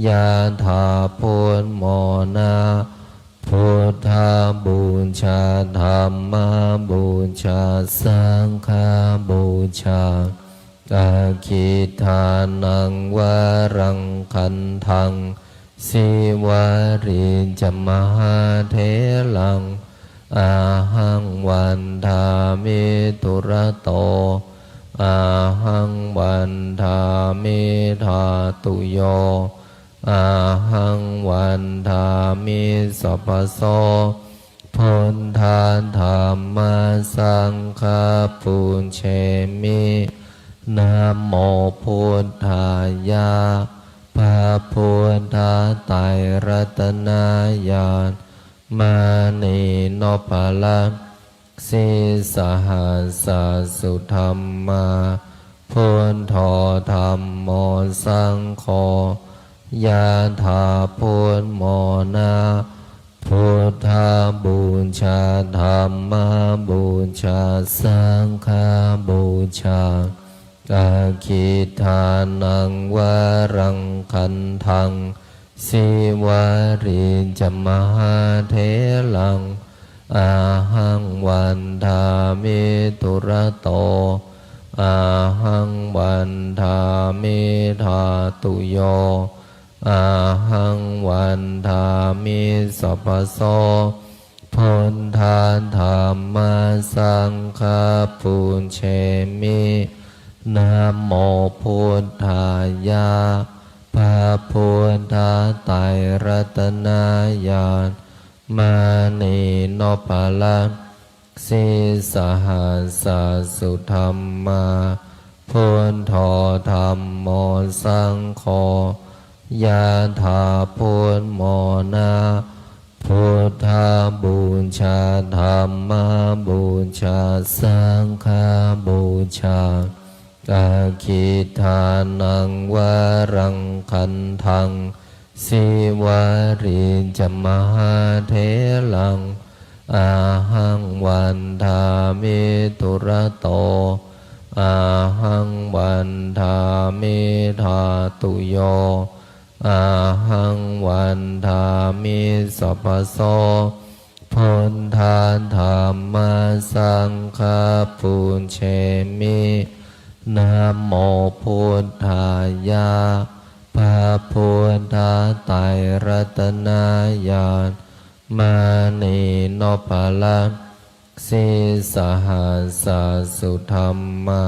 ยะถาพุทโมนาพุทธบูชาธัมมบูชาสังฆบูชาอาคิทานังวรังคันทังสิวาริจมหาเถลังอาหังวันทามิตุระโตอาหังวันทามิธาตุโยอาหังวันทามิสัพพโสพุทธาธัมมาสังฆาปุญเชมินะโมพุทธายะพระพุทธไตรรัตนญาณมานีโนภลังสิสหัสสุธรรมาพุทโธธัมโมสังโฆยะถาพุทโมนาพุทธบูชาธัมมบูชาสังฆบูชาอาคิทานังวรังคันทังสิวาริจมหาเถลังอาหังวันทามิตุระโตอาหังวันทามิธาตุโยอาหังวันทามิสัพพโสพุทธาธัมมาสังฆาปุญเชมินะโมพุทธายะพระพุทธไตรรัตนญาณมานีโนภลังสิสหัสสุธรรมาพุทโธธัมโมสังโฆยะถาพุทโมนาพุทธบูชาธัมมบูชาสังฆบูชาอาคิทานังวรังคันทังสิวาริจมหาเถลังอาหังวันทามิตุระโตอาหังวันทามิธาตุโยอาหังวันทามิสัพพโสพุทธาธัมมาสังฆาปุญเชมินะโมพุทธายะพระพุทธไตรรัตนญาณมานีโนภลัง สีสหัสสุธรรมา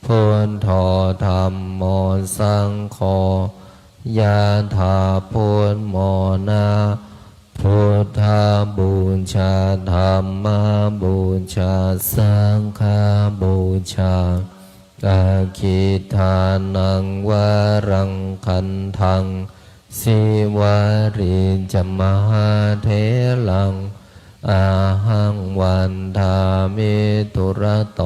พุทโธธัมโมสังโฆยะถาพุทโมนาพุทธาบูชาธัมมาบูชาสังฆาบูชาอาคิทานังวารังคันทังสิวาริจมหาเถลังอาหังวันทามิตุระโต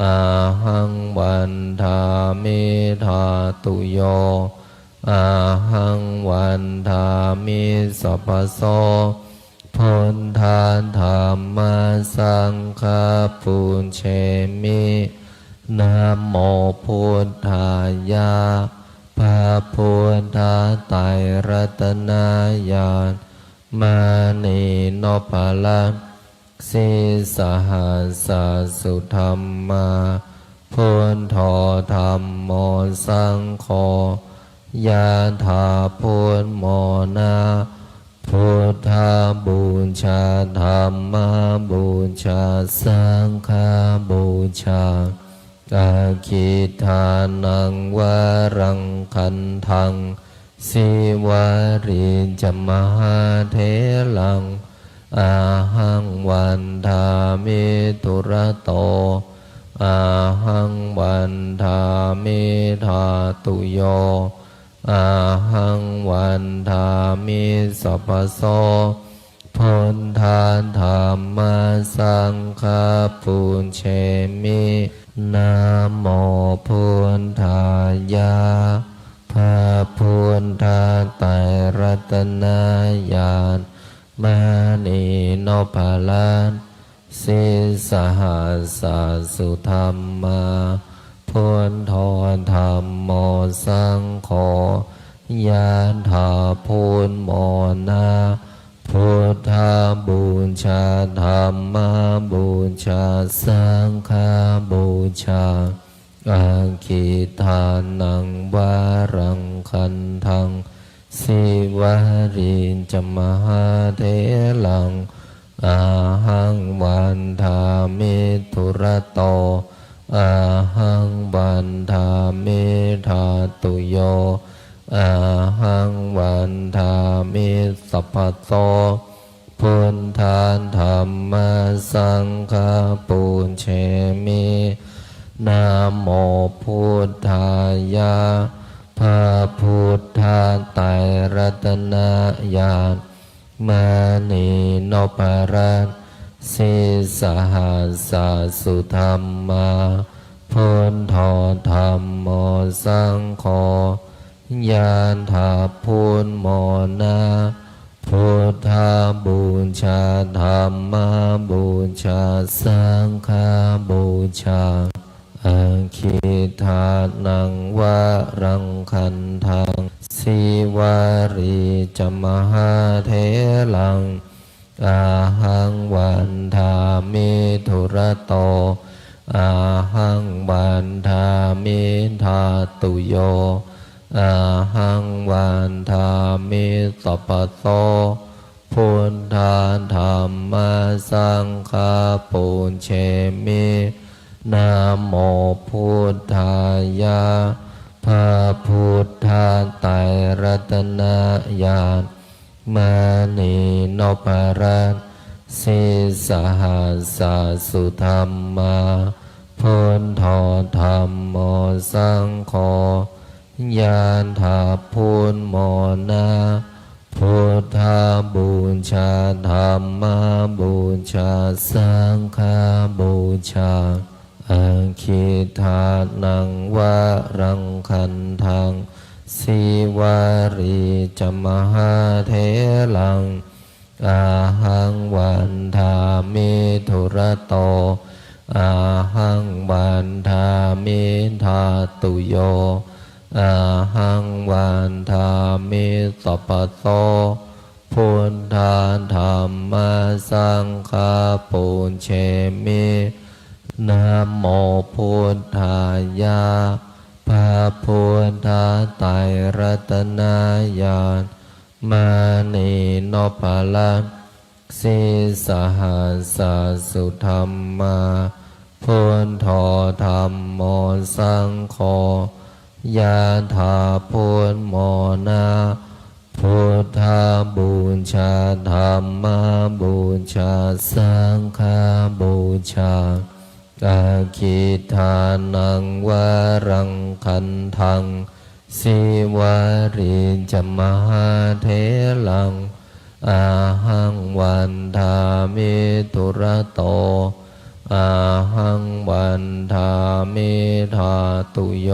อาหังวันทามิธาตุโยอาหังวันทามิสัพพโสพุทธาธัมมาสังฆาปุญเชมินะโมพุทธายะพระพุทธไตรรัตนญาณมานีโนภลังสีสหัสสุธรรมาพุทโธธัมโมสังโฆยะถาพุทโมนาพุทธาบูชาธัมมาบูชาสังฆาบูชาอาคิทานังวารังคันทังสิวาริจมหาเถลังอาหังวันทามิตุระโตอาหังวันทามิธาตุโยอาหังวันทามิสัพพโสพุทธาธัมมาสังฆาปุญเชมินะโมพุทธายะพระพุทธไตรรัตนญาณมานีโนภลังสีสหัสสุธรรมาพุทโธธัมโมสังโฆยะถาพุทโมนาพุทธาบูชาธัมมาบูชาสังฆาบูชาอาคิทานังวารังคันทังสิวาริจมหาเถลังอาหังวันทามิตุระโตอาหังวันทามิธาตุโยอาหังวันทามิสัพพโสพุทธาธัมมาสังฆาปุญเชมินะโมพุทธายะพระพุทธไตรรัตนญาณมานีโนภลังสีสหัสสุธรรมาพุทโธธัมโมสังโฆยะถาพุทโมนาพุทธาบูชาธัมมาบูชาสังฆาบูชาอาคิทานังวารังคันทังสิวาริจมหาเถลังอาหังวันทามิตุระโตอาหังวันทามิธาตุโยอาหังวันทามิสัพพโสพุทธาธัมมาสังฆาปุญเชมินะโมพุทธายะพระพุทธไตรรัตนญาณมานีโนภลังสีสหัสสุธรรมาพุทโธธัมโมสังโฆยะถาพุทโมนาพุทธาบูชาธัมมาบูชาสังฆาบูชาอาคิทานังวารังคันทังสิวาริจมหาเถลังอาหังวันทามิตุระโตอาหังวันทามิธาตุโยอาหังวันทามิสัพพโสพุทธาธัมมาสังฆาปุญเชมินะโมพุทธายะพระพุทธไตรรัตนญาณมานีโนภลัง สีสหัสสุธรรมาพุทโธธรรมโมสังโฆยะถาพุทโมนาพุทธาบูชาธรรมบูชาสังฆบูชากาคิทานังวารังคันทังสิวาริจมหาเทลังอาหังวันทามิตุระโตอาหังวันทามิธาตุโย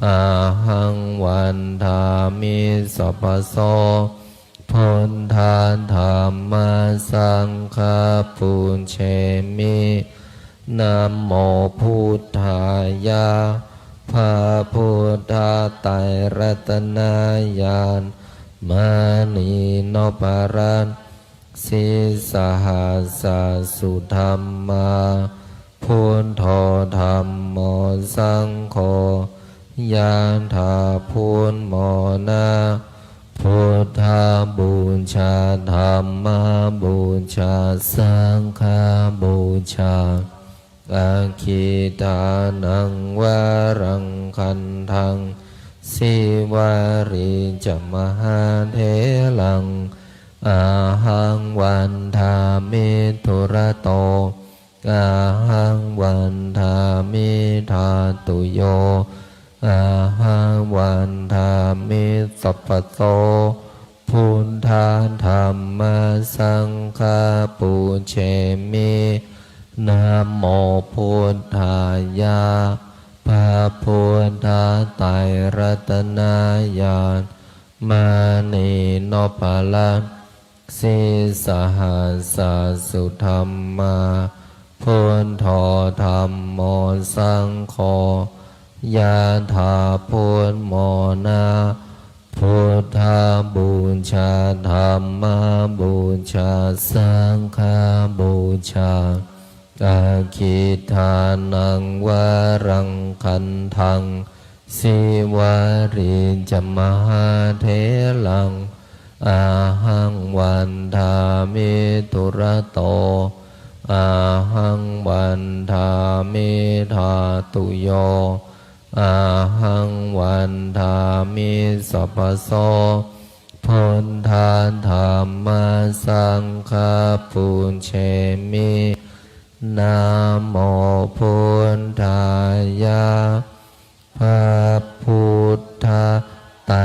อาหังวันทามิสัพพโสพุทธาธัมมาสังฆาปุญเชมินะโมพุทธายะพระพุทธไตรรัตนญาณมานีโนปารันสีสหัสสุธรรมาพุทโธธรรมโมสังโฆยะถาพุทโมนาพุทธาบูชาธรรมบูชาสังฆบูชาอาคิทานังวารังคันทังสิวาริจมหาเทลังอาหังวันทามิทุระโตอาหังวันทามิธาตุโยอาหังวันทามิสัพพโสพุทธาธัมมาสังฆาปุเชมินะโมพุทธายะพระพุทธไตรรัตนญาณมานีโนปาลันสีสหัสสุธรรมาพุทโธธรรมโมสังโฆยะถาพุทโมนาพุทธาบูชาธรรมบูชาสังฆบูชาอาคิทานังวารังคันทังสิวาริจมหาเทลังอาหังวันทามิตุระโตอาหังวันทามิธาตุโยอาหังวันทามิสัพพโสพุทธาธัมมาสังฆาปุญเชมินะโมพุทธายะพระพุทธไตร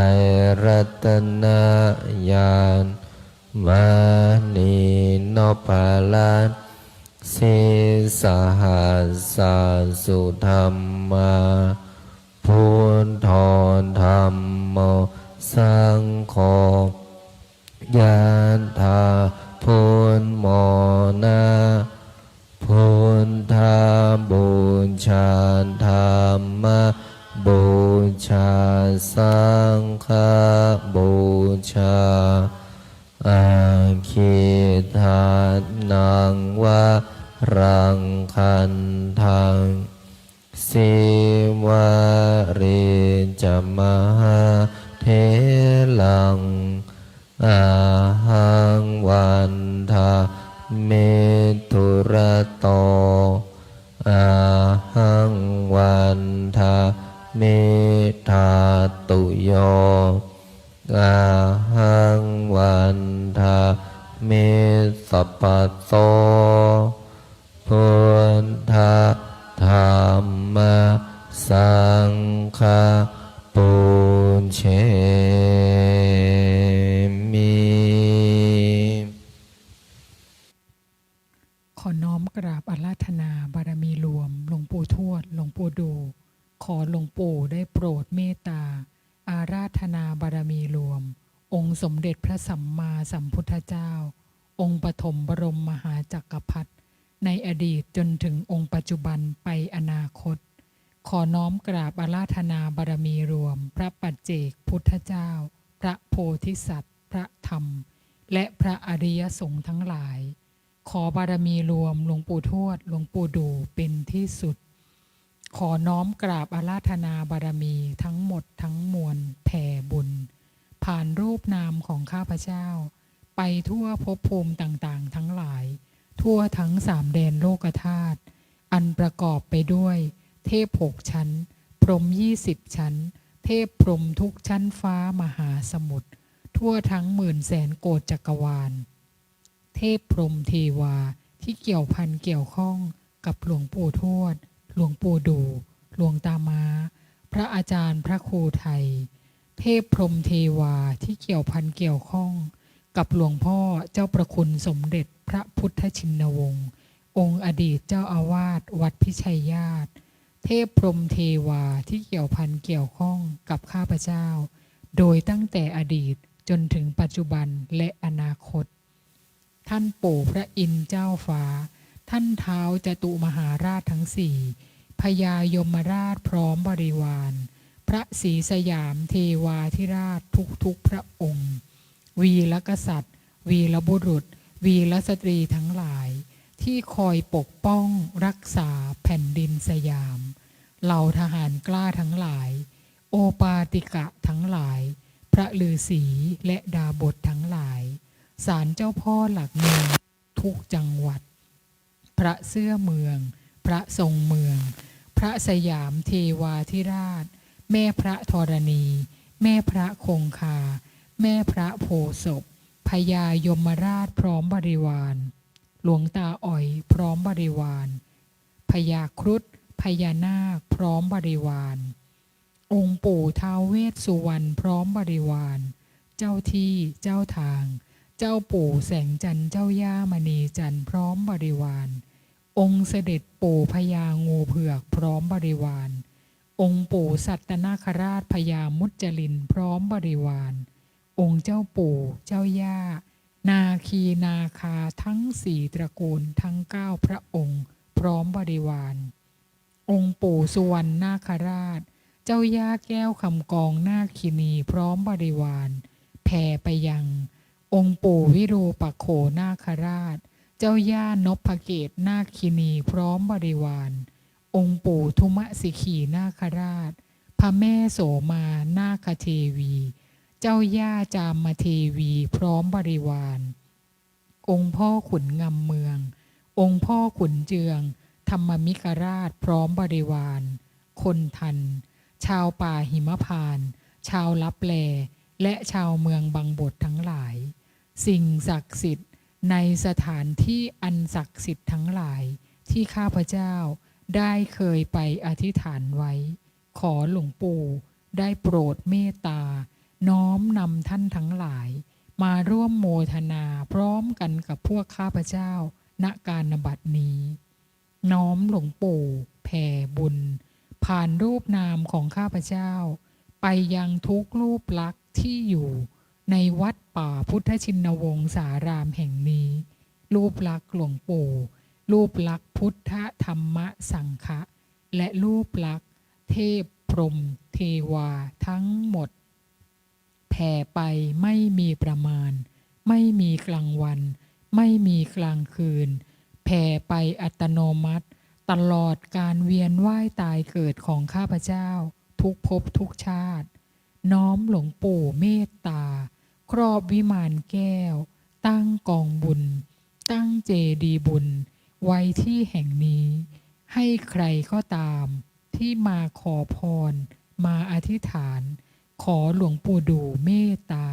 รัตนญาณมานีโนปาลันสีสหัสสุธรรมาพุทโธธรรมโมสังโฆยะถาพุทโมนาพุทธาบูชาธรรมบูชาสังฆบูชาอาคิทานังวารังคันทังสิวาริจมหาเทลังอาหังวันทาเมตุระโตอาหังวันทาเมธาตุโยอาหังวันทาเมสัพพโสพุทธาธัมมาสังฆาปุญเชมิ ขอน้อมกราบอาราธนาบารมีรวมหลวงปู่ทวดหลวงปู่ดูขอหลวงปู่ได้โปรดเมตตาอาราธนาบารมีรวมองค์สมเด็จพระสัมมาสัมพุทธเจ้าองค์ปฐมบรมมหาจักรพรรดิในอดีตจนถึงองค์ปัจจุบันไปอนาคตขอน้อมกราบอาราธนาบารมีรวมพระปัจเจกพุทธเจ้าพระโพธิสัตว์พระธรรมและพระอริยสงฆ์ทั้งหลายขอบารมีรวมหลวงปู่ทวดหลวงปู่ดูเป็นที่สุดขอน้อมกราบอาราธนาบารมีทั้งหมดทั้งมวลแผ่บุญผ่านรูปนามของข้าพเจ้า ไปทั่วภพภูมิต่างๆทั้งหลาย ทั่วทั้ง3 แดนโลกธาตุอันประกอบไปด้วยเทพ6 ชั้นพรหม20 ชั้นเทพพรหมทุกชั้นฟ้ามหาสมุทรทั่วทั้ง10,000,000 โกฏจักรวาลเทพพรหมเทวาที่เกี่ยวพันเกี่ยวข้องกับหลวงปู่ทวดหลวงปู่ดูหลวงตาม้าพระอาจารย์พระครูไทยเทพพรหมเทวาที่เกี่ยวพันเกี่ยวข้องกับหลวงพ่อเจ้าประคุณสมเด็จพระพุทธชินวงศ์องค์อดีตเจ้าอาวาสวัดพิชัยญาติเทพพรหมเทวาที่เกี่ยวพันเกี่ยวข้องกับข้าพเจ้าโดยตั้งแต่อดีตจนถึงปัจจุบันและอนาคตท่านปู่พระอินทร์เจ้าฟ้าท่านท้าวจตุมหาราชทั้ง4พญายมราชพร้อมบริวารพระศรีสยามเทวาธิราชทุกพระองค์วีรกษัตริย์วีรบุรุษวีรสตรีทั้งหลายที่คอยปกป้องรักษาแผ่นดินสยามเหล่าทหารกล้าทั้งหลายโอปาติกะทั้งหลายพระฤาษีและดาบททั้งหลายศาลเจ้าพ่อหลักเมืองทุกจังหวัดพระเสื้อเมืองพระทรงเมืองพระสยามเทวาธิราชแม่พระธรณีแม่พระคงคาแม่พระโพศพพญายมราชพร้อมบริวารหลวงตาอ๋อยพร้อมบริวารพญาครุฑพญานาคพร้อมบริวารองค์ปู่ท้าวเวสสุวรรณพร้อมบริวารเจ้าที่เจ้าทางเจ้าปู่แสงจันทร์เจ้าย่ามณีจันทร์พร้อมบริวารองค์เสด็จปู่พญางูเผือกพร้อมบริวารองค์ปู่สัตนาคราชพญามุจลินพร้อมบริวารองค์เจ้าปู่เจ้าย่านาคีนาคาทั้ง4 ตระกูลทั้ง9 พระองค์พร้อมบริวารองค์ปู่สุวรรณนาคราชเจ้าย่าแก้วคำกองนาคินีพร้อมบริวารแผ่ไปยังองค์ปู่วิรูปักโขนาคราชเจ้าย่านพเกตนาคินีพร้อมบริวารองค์ปู่ทุมสิขีนาคราชพระแม่โสมานาคเทวีเจ้าย่าจามเทวีพร้อมบริวารองค์พ่อขุนงำเมืององค์พ่อขุนเจืองธรรมมิกราชพร้อมบริวารคนทันชาวป่าหิมพานต์ชาวลับแลและชาวเมืองบางบททั้งหลายสิ่งศักดิ์สิทธิ์ในสถานที่อันศักดิ์สิทธิ์ทั้งหลายที่ข้าพเจ้าได้เคยไปอธิษฐานไว้ขอหลวงปู่ได้โปรดเมตตาน้อมนำท่านทั้งหลายมาร่วมโมทนาพร้อมกันกับพวกข้าพเจ้าณการบัดนี้น้อมหลวงปู่แผ่บุญผ่านรูปนามของข้าพเจ้าไปยังทุกรูปลักษณ์ที่อยู่ในวัดป่าพุทธชินวงศารามแห่งนี้รูปลักษณ์หลวงปู่รูปลักษณ์พุทธธรรมสังฆะและรูปลักษณ์เทพพรหมเทวาทั้งหมดแผ่ไปไม่มีประมาณไม่มีกลางวันไม่มีกลางคืนแผ่ไปอัตโนมัติตลอดการเวียนว่ายตายเกิดของข้าพเจ้าทุกภพทุกชาติน้อมหลวงปู่เมตตาครอบวิมานแก้วตั้งกองบุญตั้งเจดีย์บุญไว้ที่แห่งนี้ให้ใครก็ตามที่มาขอพรมาอธิษฐานขอหลวงปู่ดูเมตตา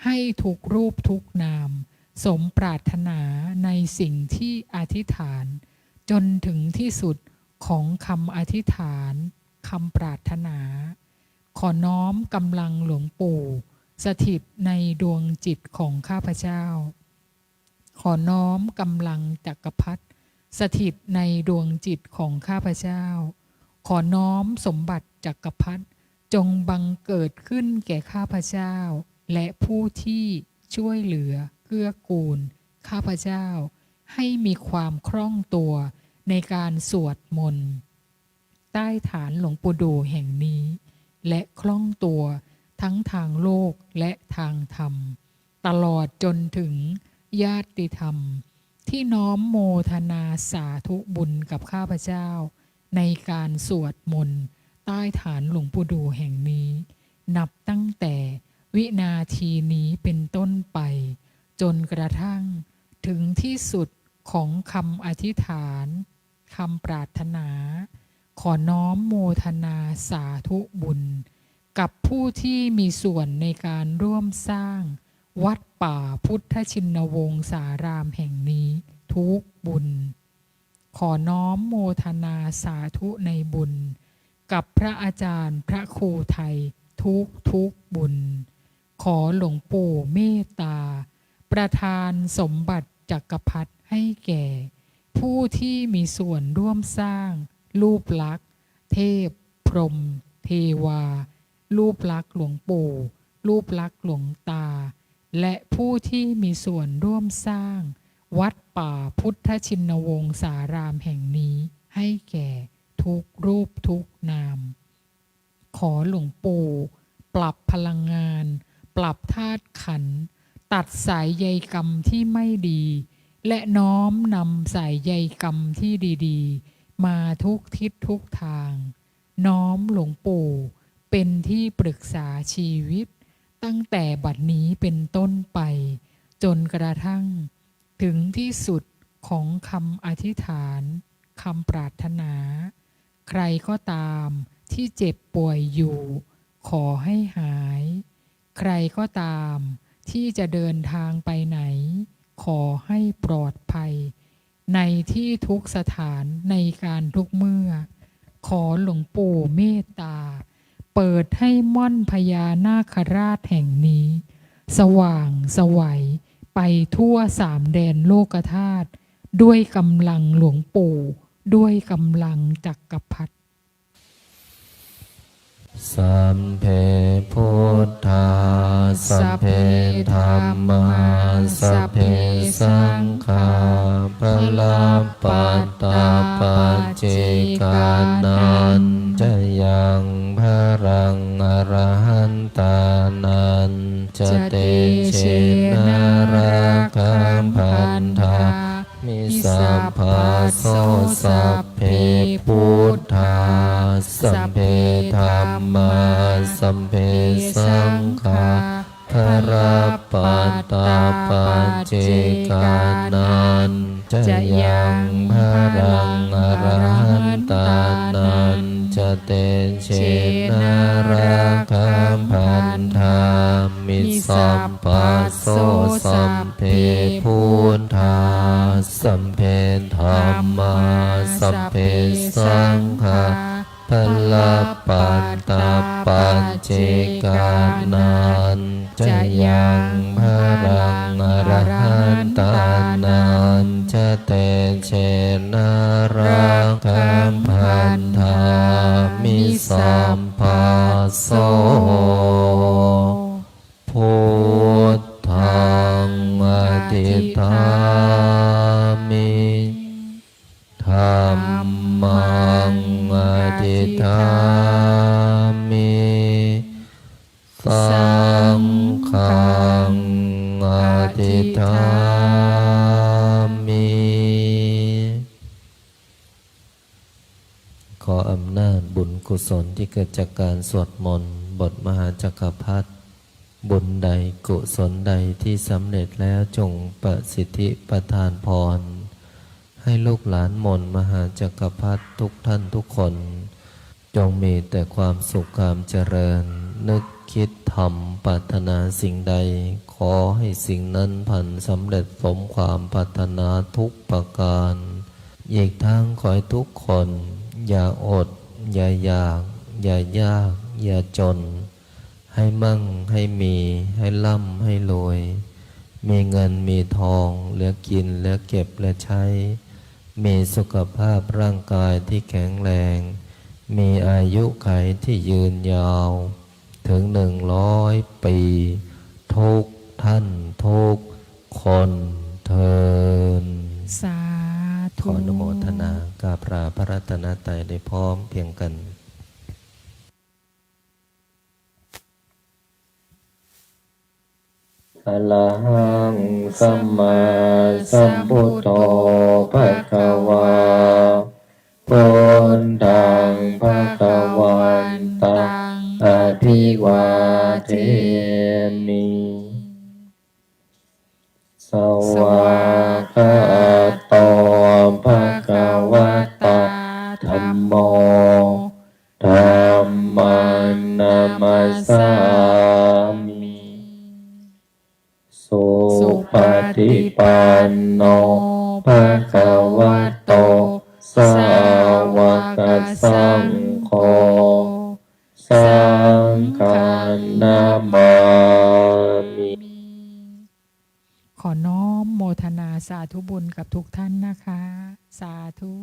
ให้ทุกรูปทุกนามสมปรารถนาในสิ่งที่อธิษฐานจนถึงที่สุดของคำอธิษฐานคำปรารถนาขอน้อมกำลังหลวงปู่สถิตในดวงจิตของข้าพเจ้าขอน้อมกำลังจักรพรรดิสถิตในดวงจิตของข้าพเจ้าขอน้อมสมบัติจักรพรรดิจงบังเกิดขึ้นแก่ข้าพเจ้าและผู้ที่ช่วยเหลือเกื้อกูลข้าพเจ้าให้มีความคล่องตัวในการสวดมนต์ใต้ฐานหลวงปู่ดูแห่งนี้และคล่องตัวทั้งทางโลกและทางธรรมตลอดจนถึงญาติธรรมที่น้อมโมทนาสาธุบุญกับข้าพเจ้าในการสวดมนต์ใต้ฐานหลวงปู่ดูแห่งนี้นับตั้งแต่วินาทีนี้เป็นต้นไป จนกระทั่งถึงที่สุดของคำอธิษฐานคำปรารถนา ขอน้อมโมทนาสาธุบุญกับผู้ที่มีส่วนในการร่วมสร้างวัดป่าพุทธชินวงศารามแห่งนี้ทุกบุญ ขอน้อมโมทนาสาธุในบุญกับพระอาจารย์พระครูไทยทุกบุญ ขอหลวงปู่เมตตาประทานสมบัติจักรพรรดิให้แก่ ผู้ที่มีส่วนร่วมสร้างรูปลักษณ์เทพพรหมเทวา รูปลักษณ์หลวงปู่รูปลักษณ์หลวงตา และผู้ที่มีส่วนร่วมสร้างวัดป่าพุทธชินวงศารามแห่งนี้ให้แก่ทุกรูปทุกนาม ขอหลวงปู่ปรับพลังงานปรับธาตุขันธ์ตัดสายใยกรรมที่ไม่ดี และน้อมนำสายใยกรรมที่ดีๆมาทุกทิศทุกทาง น้อมหลวงปู่เป็นที่ปรึกษาชีวิตตั้งแต่บัดนี้เป็นต้นไปจนกระทั่งถึงที่สุดของคำอธิษฐานคำปรารถนา ใครก็ตามที่เจ็บป่วยอยู่ขอให้หาย ใครก็ตามที่จะเดินทางไปไหนขอให้ปลอดภัยในที่ทุกสถานในการทุกเมื่อ ขอหลวงปู่เมตตาเปิดให้ม่อนพญานาคราชแห่งนี้ สว่างไสวไปทั่วสามแดนโลกธาตุด้วยกำลังหลวงปู่ด้วยกำลังจักรพรรดิ สัมเพพุทธาสัพเพธัมมาสัพเพสังฆาพลัมปัตตาปัจเจกานันจะยังพรังอรหันตานันจะเตเชนะราคัมพันธามิสัพพะโสสัพเพพุทธาสัมเพธัมมาสัมเพสังฆาพระปัตตาปัจเจกานันจะยังพรังอรหันตานันจะเตเชนะราคัมพันธามิสัพพะโสสัมเพพุทธาสัมเพธัมมาสัมเพสังฆาพละปัตตาปัจเจกานันจะยังพรังอรหันตานันจะเตเชนะราคัมพันธามิสัมภะโสพุทธังอธิษฐามิธัมมังอธิษฐามิสังฆังอธิษฐามิ ขออำนาจบุญกุศลที่เกิดจากการสวดมนต์บทมหาจักรพรรดิบุญใดกุศลใดที่สำเร็จแล้วจงประสิทธิประทานพรให้ลูกหลานมนต์มหาจักรพรรดิทุกท่านทุกคนจงมีแต่ความสุขความเจริญนึกคิดทำปรารถนาสิ่งใดขอให้สิ่งนั้นพันสำเร็จสมความปรารถนาทุกประการอีกทั้งขอให้ทุกคนอย่าอดอย่าอยากอย่ายากอย่าจนให้มั่งให้มีให้ร่ำให้รวยมีเงินมีทองเหลือกินเหลือเก็บเหลือใช้มีสุขภาพร่างกายที่แข็งแรงมีอายุขัยที่ยืนยาวถึง100 ปีทุกท่านทุกคนเทินสาธุ ขออนุโมทนากราบลาพระรัตนตรัยได้พร้อมเพียงกันอะระหังสัมมาสัมพุทโธภะคะวาพุทธังภะคะวันตังอะภิวาเทมิ สวากขาโตภะคะวะตาธัมโมธัมมังนามัสสามิสุปฏิปันโนภะคะวะโตสาวกสังโฆสังฆนามามิ ขอน้อมโมทนาสาธุบุญกับทุกท่านนะคะ สาธุ